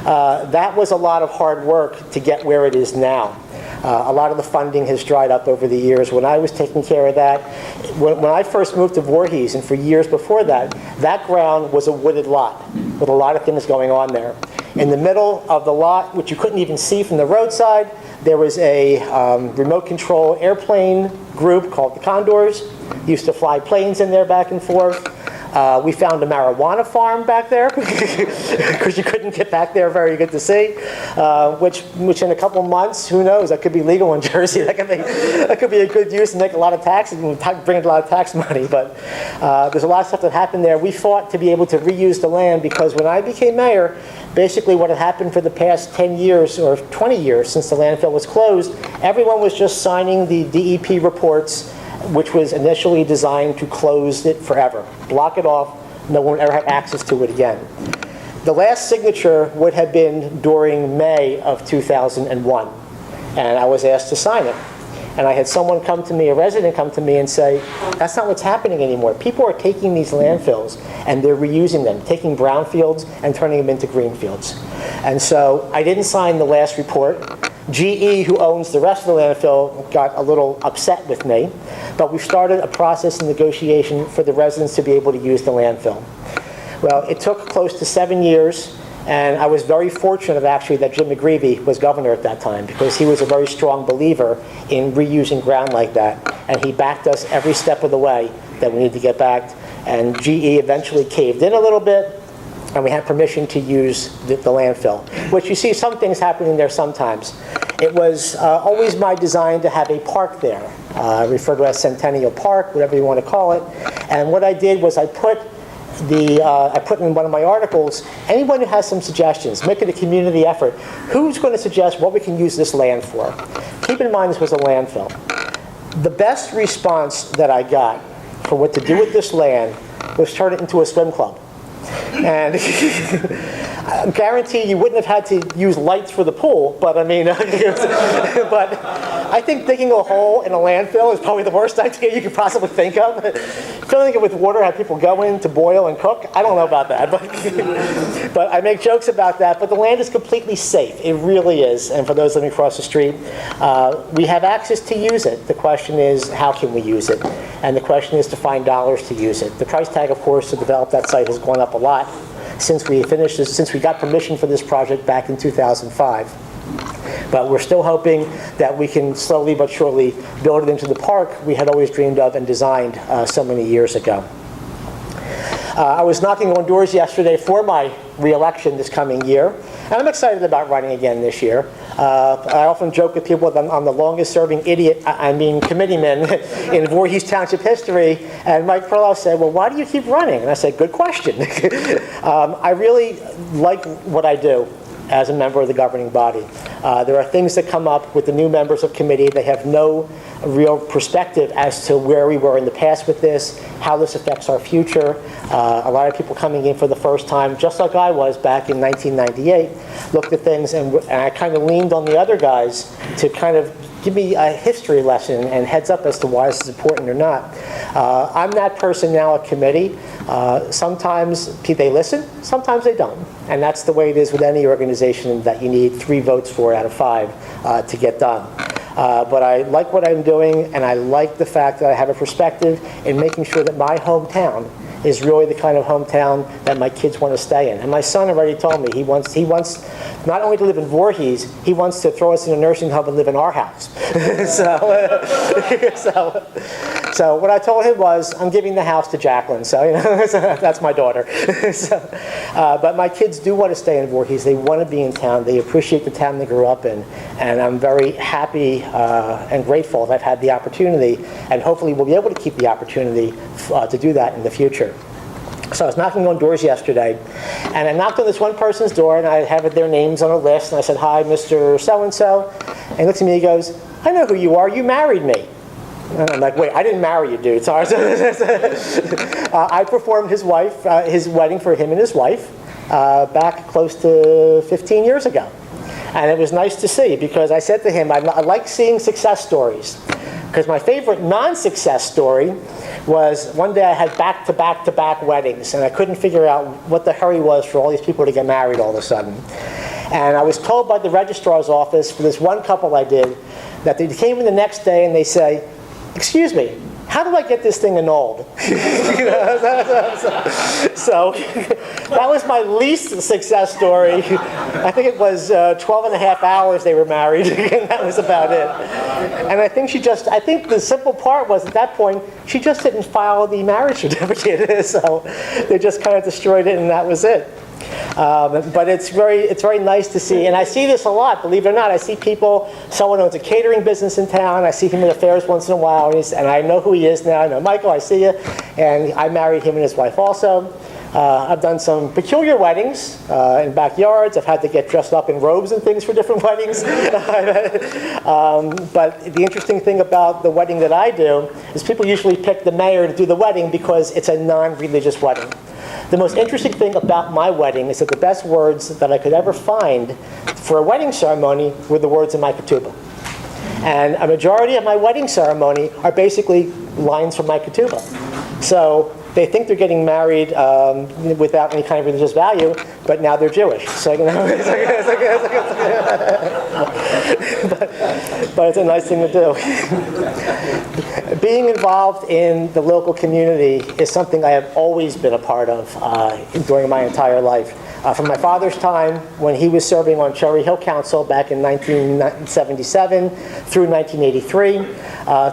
That was a lot of hard work to get where it is now. A lot of the funding has dried up over the years. When I was taking care of that, when I first moved to Voorhees, and for years before that, that ground was a wooded lot with a lot of things going on there. In the middle of the lot, which you couldn't even see from the roadside, there was a remote control airplane group called the Condors. Used to fly planes in there back and forth. We found a marijuana farm back there because you couldn't get back there very good to see, which in a couple months, who knows, that could be legal in Jersey. That could be a good use and make a lot of taxes and bring a lot of tax money. But there's a lot of stuff that happened there. We fought to be able to reuse the land because when I became mayor, basically what had happened for the past 10 years or 20 years since the landfill was closed, everyone was just signing the DEP reports, which was initially designed to close it forever, block it off, no one would ever have access to it again. The last signature would have been during May of 2001, and I was asked to sign it. And I had someone come to me, a resident come to me and say, that's not what's happening anymore. People are taking these landfills and they're reusing them, taking brownfields and turning them into green fields. And so I didn't sign the last report. GE, who owns the rest of the landfill, got a little upset with me, but we started a process of negotiation for the residents to be able to use the landfill. Well, it took close to 7 years, and I was very fortunate actually that Jim McGreevy was governor at that time because he was a very strong believer in reusing ground like that, and he backed us every step of the way that we needed to get backed, and GE eventually caved in a little bit, and we had permission to use the landfill, which you see some things happening there sometimes. It was always my design to have a park there, referred to as Centennial Park, whatever you want to call it. And what I did was I put in one of my articles, anyone who has some suggestions, make it a community effort. Who's going to suggest what we can use this land for? Keep in mind this was a landfill. The best response that I got for what to do with this land was turn it into a swim club. And I guarantee you wouldn't have had to use lights for the pool, but I mean, but I think digging a hole in a landfill is probably the worst idea you could possibly think of. Filling it with water, have people go in to boil and cook, I don't know about that, but I make jokes about that, but the land is completely safe. It really is, and for those living across the street, we have access to use it. The question is, how can we use it? And the question is to find dollars to use it. The price tag, of course, to develop that site has gone up a lot since we finished this, since we got permission for this project back in 2005. But we're still hoping that we can slowly but surely build it into the park we had always dreamed of and designed so many years ago. I was knocking on doors yesterday for my re-election this coming year, and I'm excited about running again this year. I often joke with people that I'm the longest serving committeeman in Voorhees Township history, and Mike Perlow said, well, why do you keep running? And I said, good question. I really like what I do. as a member of the governing body. There are things that come up with the new members of committee. They have no real perspective as to where we were in the past with this, how this affects our future. A lot of people coming in for the first time, just like I was back in 1998, looked at things, and I kind of leaned on the other guys to kind of give me a history lesson and heads up as to why this is important or not. I'm that person now at committee. Sometimes they listen, sometimes they don't. And that's the way it is with any organization that you need 3 votes for out of 5 to get done. But I like what I'm doing, and I like the fact that I have a perspective in making sure that my hometown is really the kind of hometown that my kids want to stay in. And my son already told me he wants not only to live in Voorhees, he wants to throw us in a nursing home and live in our house. So what I told him was, I'm giving the house to Jacqueline. So, that's my daughter. But my kids do want to stay in Voorhees. They want to be in town. They appreciate the town they grew up in. And I'm very happy and grateful that I've had the opportunity, and hopefully we'll be able to keep the opportunity to do that in the future. So I was knocking on doors yesterday, and I knocked on this one person's door, and I have their names on a list, and I said, "Hi, Mr. So-and-so." And he looks at me, he goes, "I know who you are, you married me." And I'm like, "Wait, I didn't marry you, dude." So I performed his wedding for him and his wife back close to 15 years ago. And it was nice to see, because I said to him, I like seeing success stories. Because my favorite non-success story was one day I had back-to-back-to-back weddings, and I couldn't figure out what the hurry was for all these people to get married all of a sudden. And I was told by the registrar's office for this one couple I did that they came in the next day and they say, "Excuse me, how do I get this thing annulled?" So that was my least success story. I think it was 12 and a half hours they were married, and that was about it. And I think the simple part was, at that point, she just didn't file the marriage certificate, so they just kind of destroyed it, and that was it. But it's very nice to see, and I see this a lot, believe it or not. I see people, someone owns a catering business in town, I see him at affairs once in a while, and I know who he is now. I know, "Michael, I see you," and I married him and his wife also. I've done some peculiar weddings in backyards. I've had to get dressed up in robes and things for different weddings. But the interesting thing about the wedding that I do is people usually pick the mayor to do the wedding because it's a non-religious wedding. The most interesting thing about my wedding is that the best words that I could ever find for a wedding ceremony were the words in my ketubah. And a majority of my wedding ceremony are basically lines from my ketubah. So they think they're getting married without any kind of religious value, but now they're Jewish. So, but it's a nice thing to do. Being involved in the local community is something I have always been a part of during my entire life. From my father's time, when he was serving on Cherry Hill Council back in 1977 through 1983,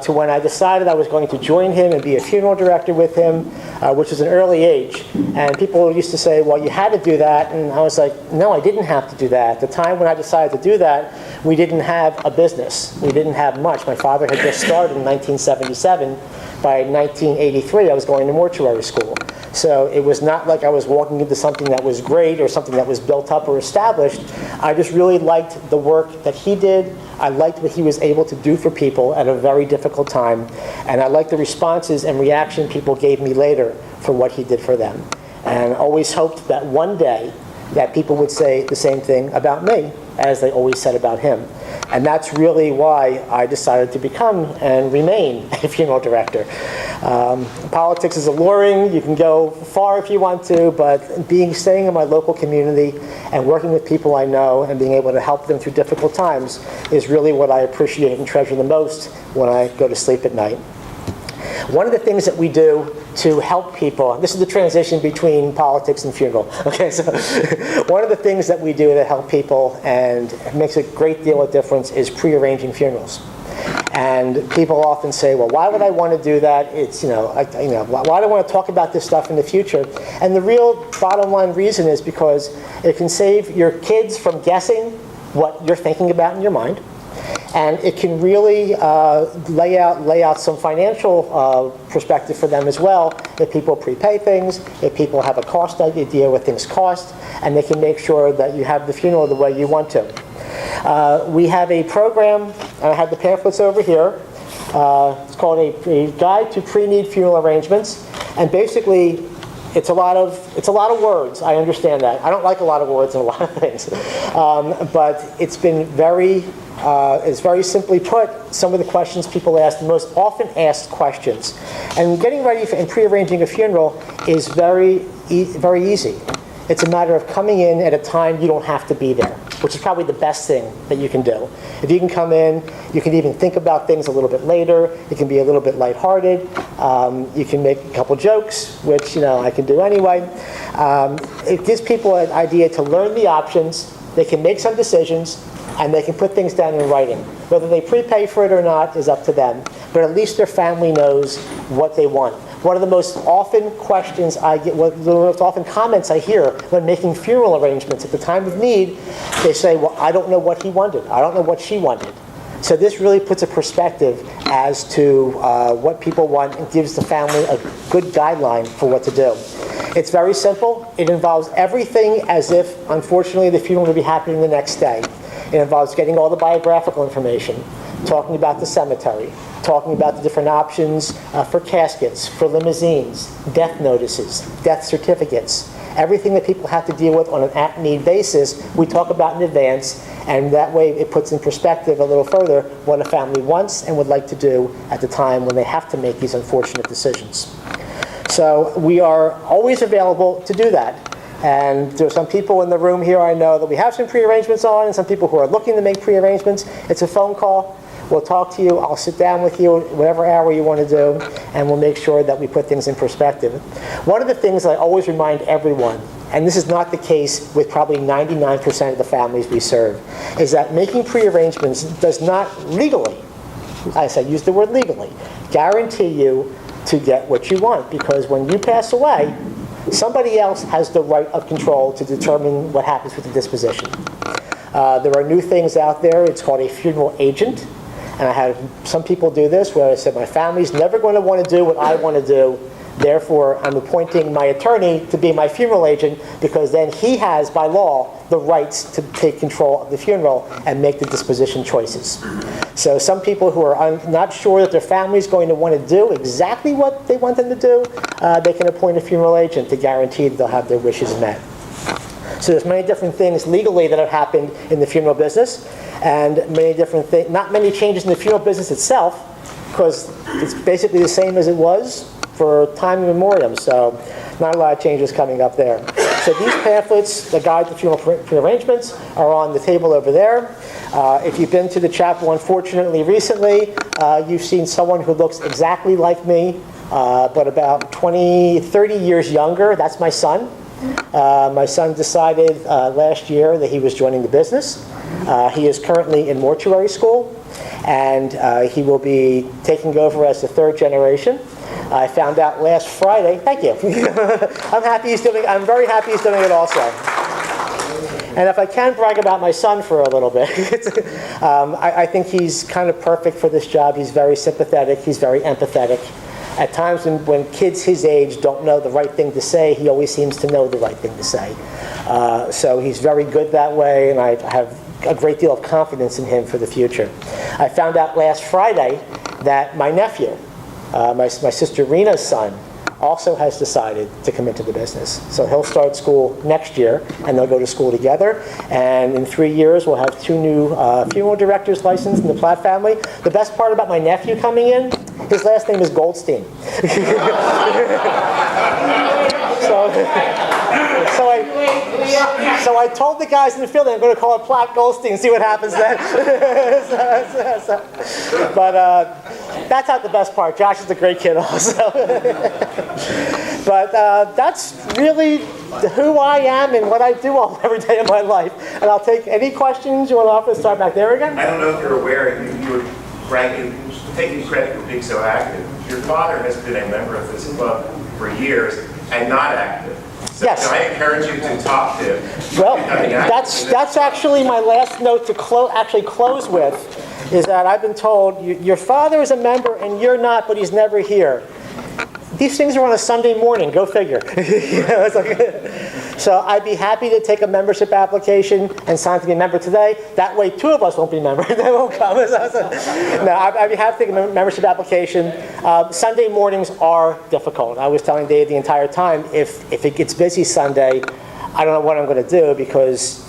to when I decided I was going to join him and be a funeral director with him, which was an early age. And people used to say, "Well, you had to do that." And I was like, "No, I didn't have to do that." At the time when I decided to do that, we didn't have a business. We didn't have much. My father had just started in 1977. By 1983, I was going to mortuary school. So it was not like I was walking into something that was great or something that was built up or established. I just really liked the work that he did. I liked what he was able to do for people at a very difficult time. And I liked the responses and reaction people gave me later for what he did for them. And I always hoped that one day that people would say the same thing about me as they always said about him. And that's really why I decided to become and remain a funeral director. Politics is alluring. You can go far if you want to, but staying in my local community and working with people I know and being able to help them through difficult times is really what I appreciate and treasure the most when I go to sleep at night. One of the things that we do to help people, this is the transition between politics and funeral. Okay, so one of the things that we do to help people and makes a great deal of difference is pre-arranging funerals. And people often say, "Well, why would I want to do that? It's, why do I want to talk about this stuff in the future?" And the real bottom line reason is because it can save your kids from guessing what you're thinking about in your mind. And it can really lay out some financial perspective for them as well. If people prepay things, if people have a cost idea what things cost, and they can make sure that you have the funeral the way you want to. We have a program, and I have the pamphlets over here. It's called a Guide to Pre-Need Funeral Arrangements, and basically it's a lot of words. I understand that. I don't like a lot of words and a lot of things, but it's been it's very simply put, some of the questions people ask, the most often asked questions. And getting ready for and pre-arranging a funeral is very easy. It's a matter of coming in at a time you don't have to be there, which is probably the best thing that you can do. If you can come in, you can even think about things a little bit later. It can be a little bit lighthearted. You can make a couple jokes, which I can do anyway. It gives people an idea to learn the options. They can make some decisions, and they can put things down in writing. Whether they prepay for it or not is up to them, but at least their family knows what they want. One of the most often questions I get, the most often comments I hear when making funeral arrangements at the time of need, they say, well, I don't know what he wanted. I don't know what she wanted. So this really puts a perspective as to what people want and gives the family a good guideline for what to do. It's very simple. It involves everything as if, unfortunately, the funeral will be happening the next day. It involves getting all the biographical information, talking about the cemetery, talking about the different options for caskets, for limousines, death notices, death certificates. Everything that people have to deal with on an at-need basis, we talk about in advance, and that way it puts in perspective a little further what a family wants and would like to do at the time when they have to make these unfortunate decisions. So we are always available to do that. And there are some people in the room here I know that we have some pre-arrangements on, and some people who are looking to make pre-arrangements. It's a phone call. We'll talk to you. I'll sit down with you whatever hour you want to do, and we'll make sure that we put things in perspective. One of the things I always remind everyone, and this is not the case with probably 99% of the families we serve, is that making pre-arrangements does not legally, I use the word legally, guarantee you to get what you want, because when you pass away, somebody else has the right of control to determine what happens with the disposition. There are new things out there. It's called a funeral agent. And I had some people do this where I said, my family's never going to want to do what I want to do. Therefore, I'm appointing my attorney to be my funeral agent, because then he has, by law, the rights to take control of the funeral and make the disposition choices. So some people who are not sure that their family's going to want to do exactly what they want them to do, they can appoint a funeral agent to guarantee that they'll have their wishes met. So there's many different things legally that have happened in the funeral business, and many different things, not many changes in the funeral business itself, because it's basically the same as it was for time immemorial, so not a lot of changes coming up there. So these pamphlets, the Guide to Funeral Pre-Arrangements, are on the table over there. If you've been to the chapel, unfortunately, recently, you've seen someone who looks exactly like me, but about 30 years younger. That's my son. My son decided last year that he was joining the business. He is currently in mortuary school, and he will be taking over as the third generation. I found out last Friday. Thank you. I'm very happy he's doing it also. And if I can brag about my son for a little bit, I think he's kind of perfect for this job. He's very sympathetic. He's very empathetic. At times when kids his age don't know the right thing to say, he always seems to know the right thing to say. So he's very good that way, and I have a great deal of confidence in him for the future. I found out last Friday that my nephew, my sister Rena's son, also has decided to come into the business. So he'll start school next year, and they'll go to school together. And in 3 years, we'll have 2 new funeral directors licensed in the Platt family. The best part about my nephew coming in, his last name is Goldstein. So I told the guys in the field I'm going to call it Platt Goldstein and see what happens then. But that's not the best part. Josh is a great kid also. But that's really who I am and what I do every day of my life. And I'll take any questions you want to offer. Start back there again. I don't know if you're aware, you were bragging, taking credit for being so active. Your father has been a member of this club for years and not active. So yes. I encourage you to talk to Well, that's actually my last note to close with, is that I've been told, your father is a member and you're not, but he's never here. These things are on a Sunday morning, go figure. You know, it's like, so I'd be happy to take a membership application and sign to be a member today. That way 2 of us won't be members, they won't come. No, I'd be happy to take a membership application. Sunday mornings are difficult. I was telling Dave the entire time, if it gets busy Sunday, I don't know what I'm going to do because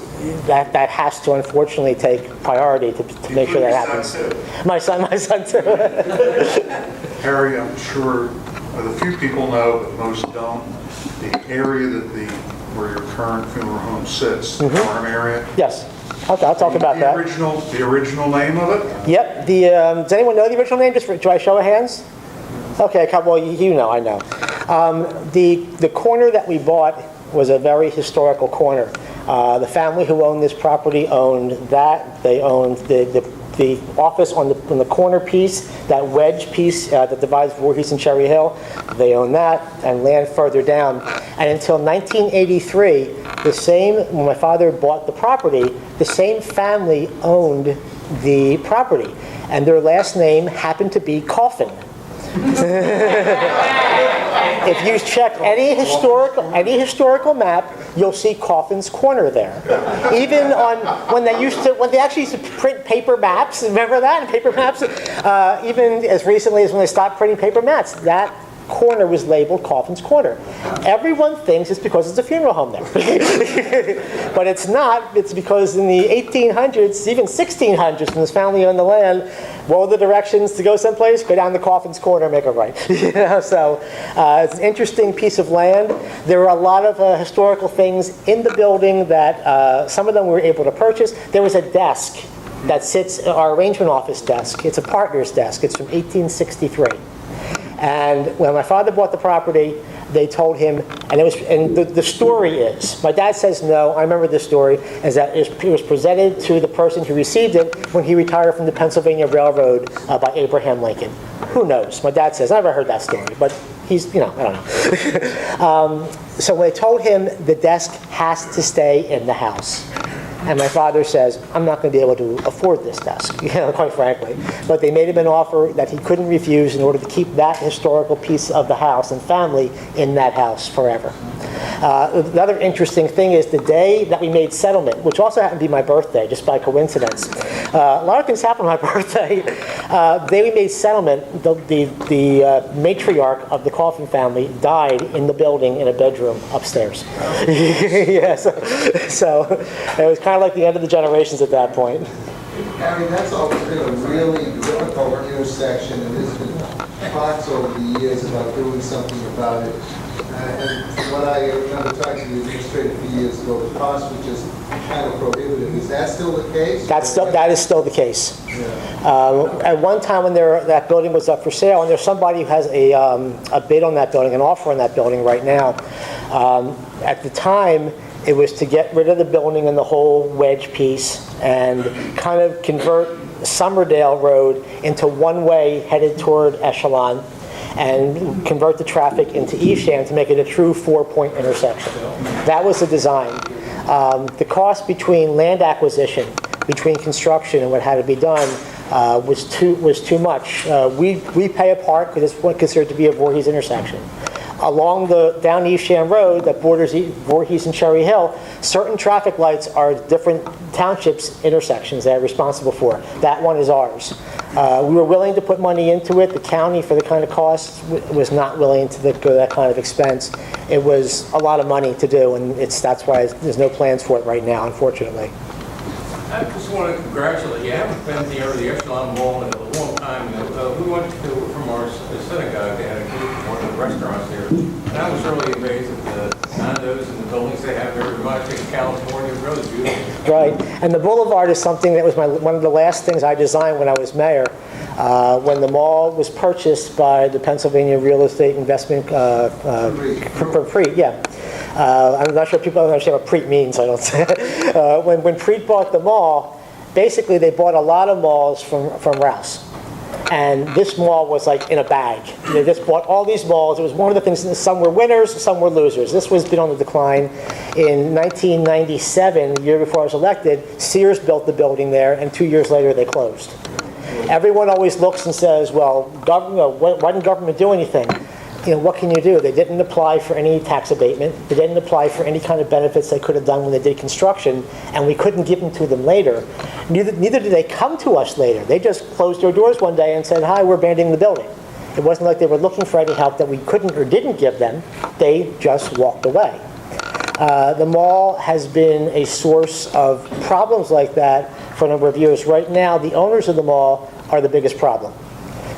that has to unfortunately take priority to make sure that happens. My son too. Harry, I'm sure a few people know, but most don't. The area that where your current funeral home sits, the farm area. Yes, I'll talk about that. The original name of it? Yep. Does anyone know the original name? Do I show of hands? Okay, well, you know, I know. The corner that we bought was a very historical corner. The family who owned this property owned that. They owned the office on the corner piece, that wedge piece that divides Voorhees and Cherry Hill. They owned that, and land further down. And until 1983, when my father bought the property, the same family owned the property, and their last name happened to be Coffin. If you check any historical map, you'll see Coffin's Corner there. Even when they actually used to print paper maps, remember that? Paper maps? Even as recently as when they stopped printing paper maps, that corner was labeled Coffin's Corner. Everyone thinks it's because it's a funeral home there. But it's not. It's because in the 1800s, even 1600s, when this family owned the land, what were the directions to go someplace? Go down to Coffin's Corner, make a right. You know, so it's an interesting piece of land. There are a lot of historical things in the building that some of them we were able to purchase. There was a desk that sits, our arrangement office desk. It's a partner's desk. It's from 1863. And when my father bought the property, they told him, and the story is, my dad says no, I remember this story, is that it was presented to the person who received it when he retired from the Pennsylvania Railroad by Abraham Lincoln. Who knows? My dad says, I never heard that story, but he's, I don't know. So when they told him the desk has to stay in the house, and my father says, I'm not going to be able to afford this desk, quite frankly. But they made him an offer that he couldn't refuse in order to keep that historical piece of the house and family in that house forever. The other interesting thing is the day that we made settlement, which also happened to be my birthday, just by coincidence. A lot of things happened on my birthday. The day we made settlement, the matriarch of the Coffin family died in the building in a bedroom upstairs. Yeah, so it was kind of like the end of the generations at that point. Harry, that's always been a really difficult intersection, and there's been talks over the years about doing something about it. And what I remember talking to the administrator a few years ago, the cost was just kind of prohibitive. Is that still the case? That is still the case. Yeah. At one time when that building was up for sale, and there's somebody who has a bid on that building, an offer on that building right now. At the time, it was to get rid of the building and the whole wedge piece and kind of convert Summerdale Road into one-way headed toward Echelon and convert the traffic into Evesham to make it a true four-point intersection. That was the design. The cost between land acquisition, between construction and what had to be done was too much. We pay a part because it's what's considered to be a Voorhees intersection. Along down Evesham Road that borders Voorhees and Cherry Hill, certain traffic lights are different townships' intersections they're responsible for. That one is ours. We were willing to put money into it. The county, for the kind of cost, was not willing to go that kind of expense. It was a lot of money to do, and that's why there's no plans for it right now, unfortunately. I just want to congratulate you. I haven't been near the Echelon Mall in a long time. We went from our synagogue. They had a group from one of the restaurants there. And I was really amazed at the condos and the buildings they have there. It reminds me of California. Really beautiful. Right. And the boulevard is something that was one of the last things I designed when I was mayor. When the mall was purchased by the Pennsylvania Real Estate Investment PREIT, yeah. I'm not sure people understand what PREIT means. I don't say. When PREIT bought the mall, basically they bought a lot of malls from Rouse. And this mall was like in a bag. They just bought all these malls. It was one of the things, some were winners, some were losers. This was been on the decline. In 1997, the year before I was elected, Sears built the building there, and 2 years later they closed. Everyone always looks and says, well, why didn't government do anything? What can you do? They didn't apply for any tax abatement. They didn't apply for any kind of benefits they could have done when they did construction, and we couldn't give them to them later. Neither did they come to us later. They just closed their doors one day and said, hi, we're abandoning the building. It wasn't like they were looking for any help that we couldn't or didn't give them. They just walked away. The mall has been a source of problems like that for a number of years. Right now, the owners of the mall are the biggest problem.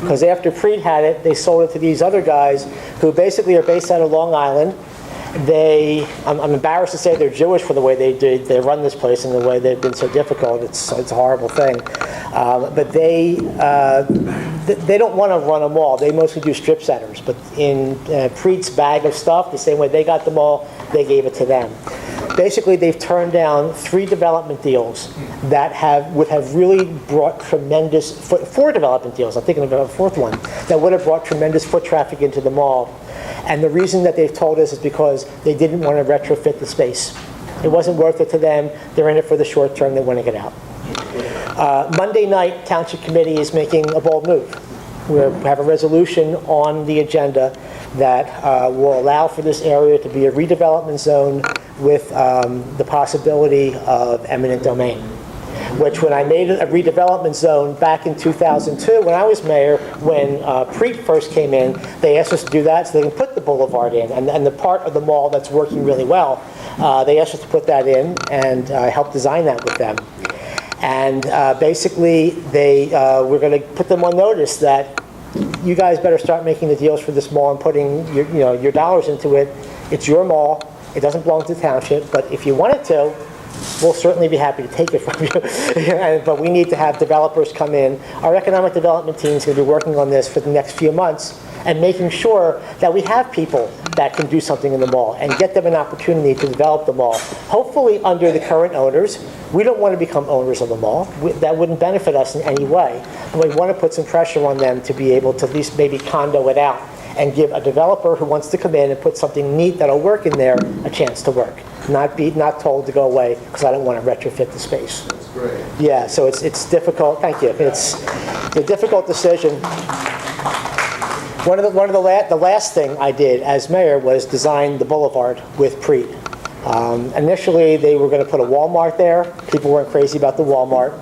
Because after Preet had it, they sold it to these other guys who basically are based out of Long Island. I'm embarrassed to say they're Jewish for the way they run this place and the way they've been so difficult. It's a horrible thing. But they don't want to run a mall. They mostly do strip centers. But in Preet's bag of stuff, the same way they got the mall, they gave it to them. Basically, they've turned down 3 development deals that would have really brought tremendous, 4 development deals, I'm thinking of a 4th one, that would have brought tremendous foot traffic into the mall. And the reason that they've told us is because they didn't want to retrofit the space. It wasn't worth it to them. They're in it for the short term. They want to get out. Monday night, Township Committee is making a bold move. We have a resolution on the agenda that will allow for this area to be a redevelopment zone with the possibility of eminent domain. Which, when I made a redevelopment zone back in 2002, when I was mayor, when Preet first came in, they asked us to do that so they can put the boulevard in. And the part of the mall that's working really well, they asked us to put that in, and I helped design that with them. And basically, we're going to put them on notice that you guys better start making the deals for this mall and putting your dollars into it. It's your mall. It doesn't belong to the township. But if you want it to, we'll certainly be happy to take it from you. But we need to have developers come in. Our economic development team is going to be working on this for the next few months and making sure that we have people that can do something in the mall and get them an opportunity to develop the mall. Hopefully under the current owners. We don't want to become owners of the mall. That wouldn't benefit us in any way. But we want to put some pressure on them to be able to at least maybe condo it out and give a developer who wants to come in and put something neat that'll work in there a chance to work. Not told to go away because I don't want to retrofit the space. That's great. Yeah, so it's difficult. Thank you. It's a difficult decision. The last thing I did as mayor was design the boulevard with Preet. Initially, they were going to put a Walmart there. People weren't crazy about the Walmart.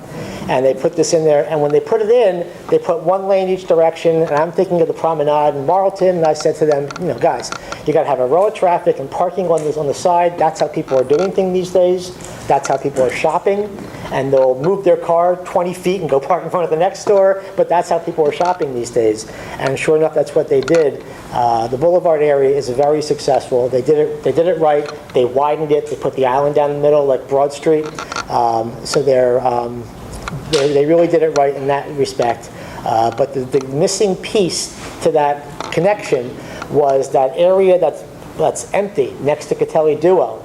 And they put this in there. And when they put it in, they put 1 lane each direction. And I'm thinking of the promenade in Marlton. And I said to them, guys, you got to have a row of traffic and parking on the side. That's how people are doing things these days. That's how people are shopping. And they'll move their car 20 feet and go park in front of the next store. But that's how people are shopping these days. And sure enough, that's what they did. The Boulevard area is very successful. They did it right. They widened it. They put the island down the middle like Broad Street. So they really did it right in that respect. But the missing piece to that connection was that area that's empty next to Catelli Duo.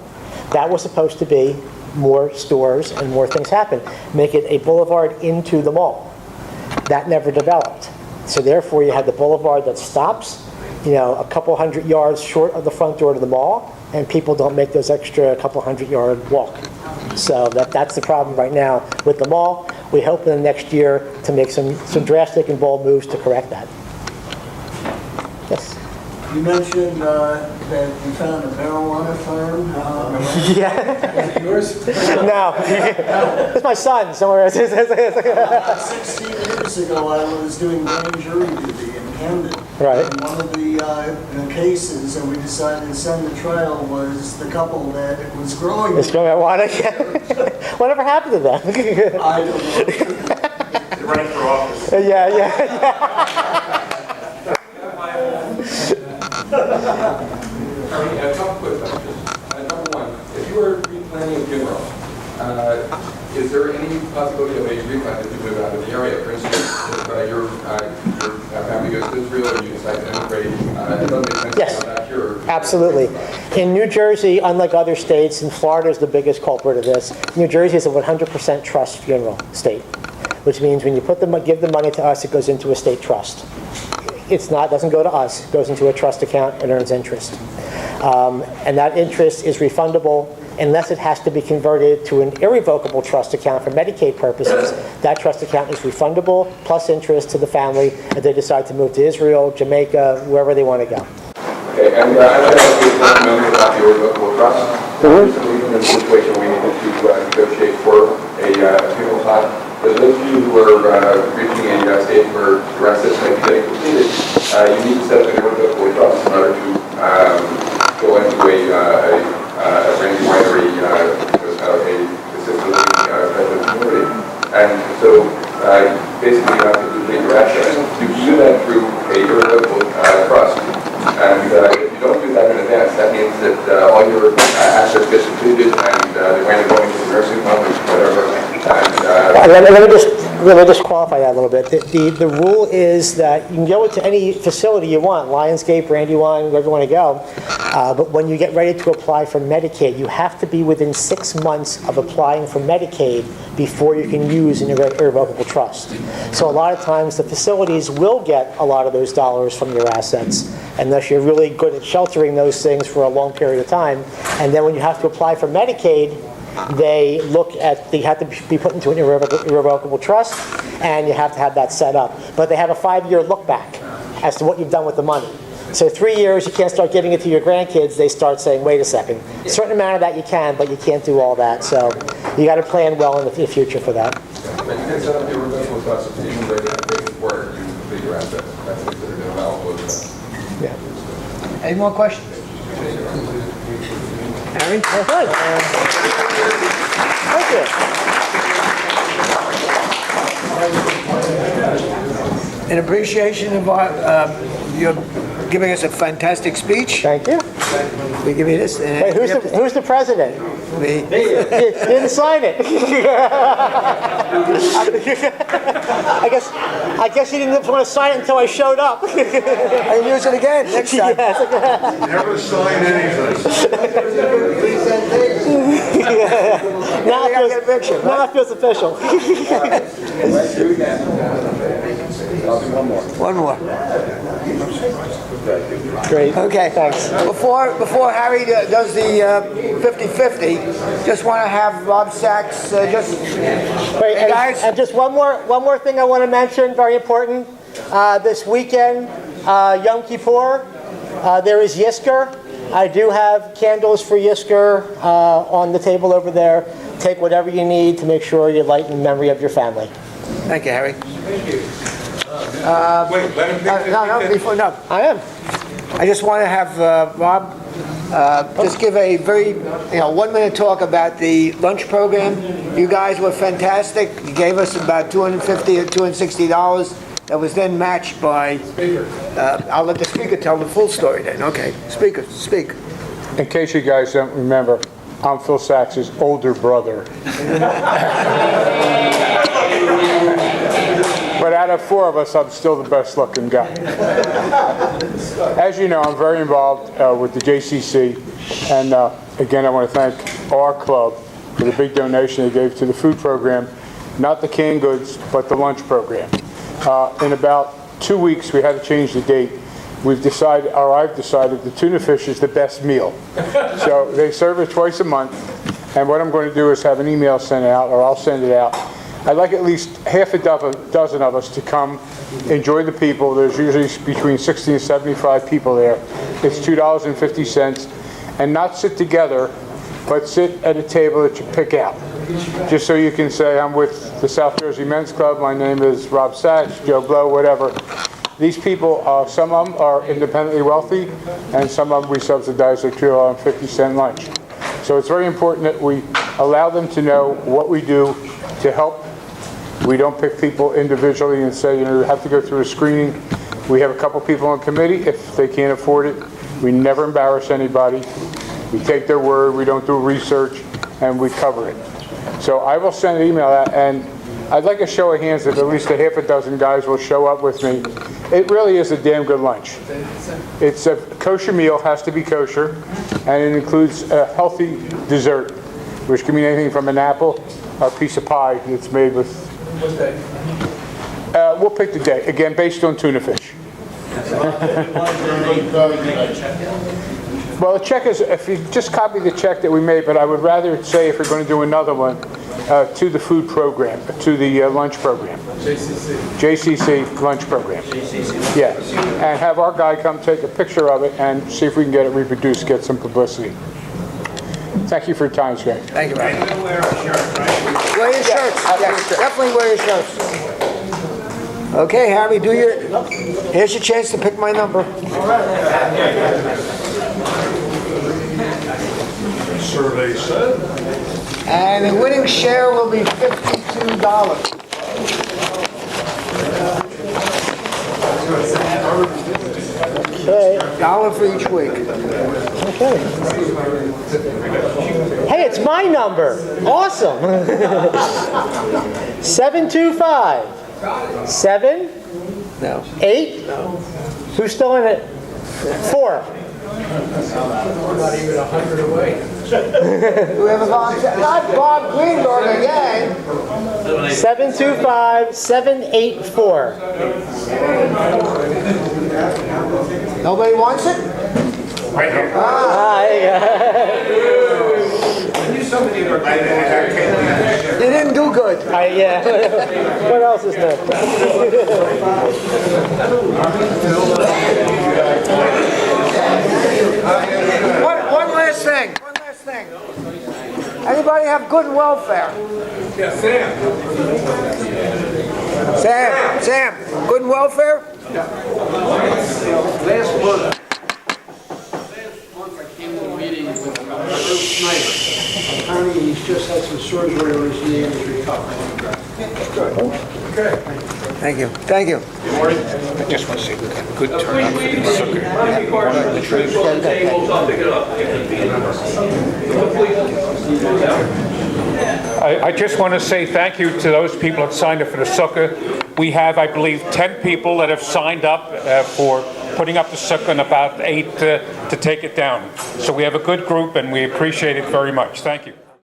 That was supposed to be more stores and more things happen. Make it a boulevard into the mall. That never developed. So therefore you had the boulevard that stops, a couple hundred yards short of the front door to the mall, and people don't make those extra couple 100-yard walk. So that's the problem right now with the mall. We hope in the next year to make some drastic and bold moves to correct that. Yes? You mentioned that you found a marijuana farm. Yeah. Yours? No. It's my son somewhere. 16 years ago, I was doing grand jury duty in Camden. Right. And one of the cases that we decided to send to trial was the couple that was growing. It's growing marijuana. Whatever happened to them? I don't know. They're running for office. Yeah. A couple quick questions. Number one, if you were replanning a funeral, is there any possibility of a refund if you move out of the area? For instance, if your family goes to Israel or you decide to immigrate, it doesn't make sense Yes. to come back here. Absolutely. In New Jersey, unlike other states, and Florida is the biggest culprit of this, New Jersey is a 100% trust funeral state, which means when you give the money to us, it goes into a state trust. Doesn't go to us, it goes into a trust account and earns interest. And that interest is refundable unless it has to be converted to an irrevocable trust account for Medicaid purposes. That trust account is refundable, plus interest to the family if they decide to move to Israel, Jamaica, wherever they want to go. Okay, and I'd like to ask you a moment about the irrevocable trust. Recently, in a situation we needed to negotiate for a funeral plot. For those of you who are reaching a stage where your assets may be getting completed, you need to set up an irrevocable trust in order to go into a brandy winery, assisted living veteran community. And so basically you have to complete your assets. You can do that through a irrevocable trust. And if you don't do that in advance, that means that all your assets get completed and they wind up going to the nursing home or whatever. Let me just qualify that a little bit. The rule is that you can go into any facility you want, Lionsgate, Brandywine, wherever you want to go, but when you get ready to apply for Medicaid, you have to be within 6 months of applying for Medicaid before you can use an irrevocable trust. So a lot of times the facilities will get a lot of those dollars from your assets, unless you're really good at sheltering those things for a long period of time. And then when you have to apply for Medicaid, they have to be put into an irrevocable trust, and you have to have that set up. But they have a 5-year look back as to what you've done with the money. So 3 years, you can't start giving it to your grandkids. They start saying, wait a second. A certain amount of that you can, but you can't do all that. So you got to plan well in the future for that. But you can set up the irrevocable trust even though you have to pay for you complete your assets. That's considered an allowable trust. Yeah. Any more questions? Harry? Thank you. In appreciation of your giving us a fantastic speech. Thank you. We give you this. Wait, who's the president? Me. You didn't sign it. I guess you didn't want to sign it until I showed up. I'll use it again next time. Never sign anything. Now it feels official. One more. Great. Okay. Thanks. Before Harry does the 50-50, just want to have Rob Sachs just. Wait, hey guys. And just one more thing I want to mention, very important. This weekend, Yom Kippur, there is Yisker. I do have candles for Yisker on the table over there. Take whatever you need to make sure you lighten memory of your family. Thank you, Harry. Thank you. Wait, let him No, I am. I just want to have Rob just give a very 1-minute talk about the lunch program. You guys were fantastic. You gave us about $250 or $260. That was then matched by. I'll let the speaker tell the full story then. Okay, speaker, speak. In case you guys don't remember, I'm Phil Sachs's older brother. But out of 4 of us, I'm still the best looking guy. As you know, I'm very involved with the JCC, and again, I want to thank our club for the big donation they gave to the food program, not the canned goods, but the lunch program. In about 2 weeks, we had to change the date. I've decided the tuna fish is the best meal. So they serve it twice a month, and what I'm going to do is have an email sent out, or I'll send it out. I'd like at least half a dozen of us to come, enjoy the people. There's usually between 60 and 75 people there. It's $2.50, and not sit together, but sit at a table that you pick out. Just so you can say, I'm with the South Jersey Men's Club, my name is Rob Sachs, Joe Blow, whatever. These people, some of them are independently wealthy, and some of them we subsidize their $2.50 lunch. So it's very important that we allow them to know what we do to help. We don't pick people individually and say, you have to go through a screening. We have a couple people on committee. If they can't afford it, we never embarrass anybody. We take their word, we don't do research, and we cover it. So I will send an email out, and I'd like a show of hands that at least a half a dozen guys will show up with me. It really is a damn good lunch. It's a kosher meal, has to be kosher, and it includes a healthy dessert, which can mean anything from an apple or a piece of pie that's made with. What day? We'll pick the day, again, based on tuna fish. Well, the check is, if you just copy the check that we made, but I would rather say if we're going to do another one, to the food program, to the lunch program. JCC lunch program. Yeah, and have our guy come take a picture of it and see if we can get it reproduced, get some publicity. Thank you for your time, Greg. Thank you, Rob. Wear your shirts. Yes, definitely wear your shirts. Okay, Harry, here's your chance to pick my number. Survey said. And the winning share will be $52. Okay. $1 for each week. Okay. Hey, it's my number. Awesome. 725. 7? No. 8? No. Who's still in it? 4. Not even 100 away. Do we have a volunteer? Not Bob Greenberg again. 725, 784. Nobody wants it? Right here. I knew somebody would. You didn't do good. Yeah. What else is next? One last thing. Anybody have good welfare? Yeah, Sam, good welfare? Last month I came to a meeting with Bill Snyder. Apparently he's just had some surgery on his knee and he's recovering. Good. Okay. Thank you. I just want to say, good turnout for the sucker. I just want to say thank you to those people that signed up for the sukkah. We have, I believe, 10 people that have signed up for putting up the sukkah and about 8 to take it down. So we have a good group and we appreciate it very much. Thank you.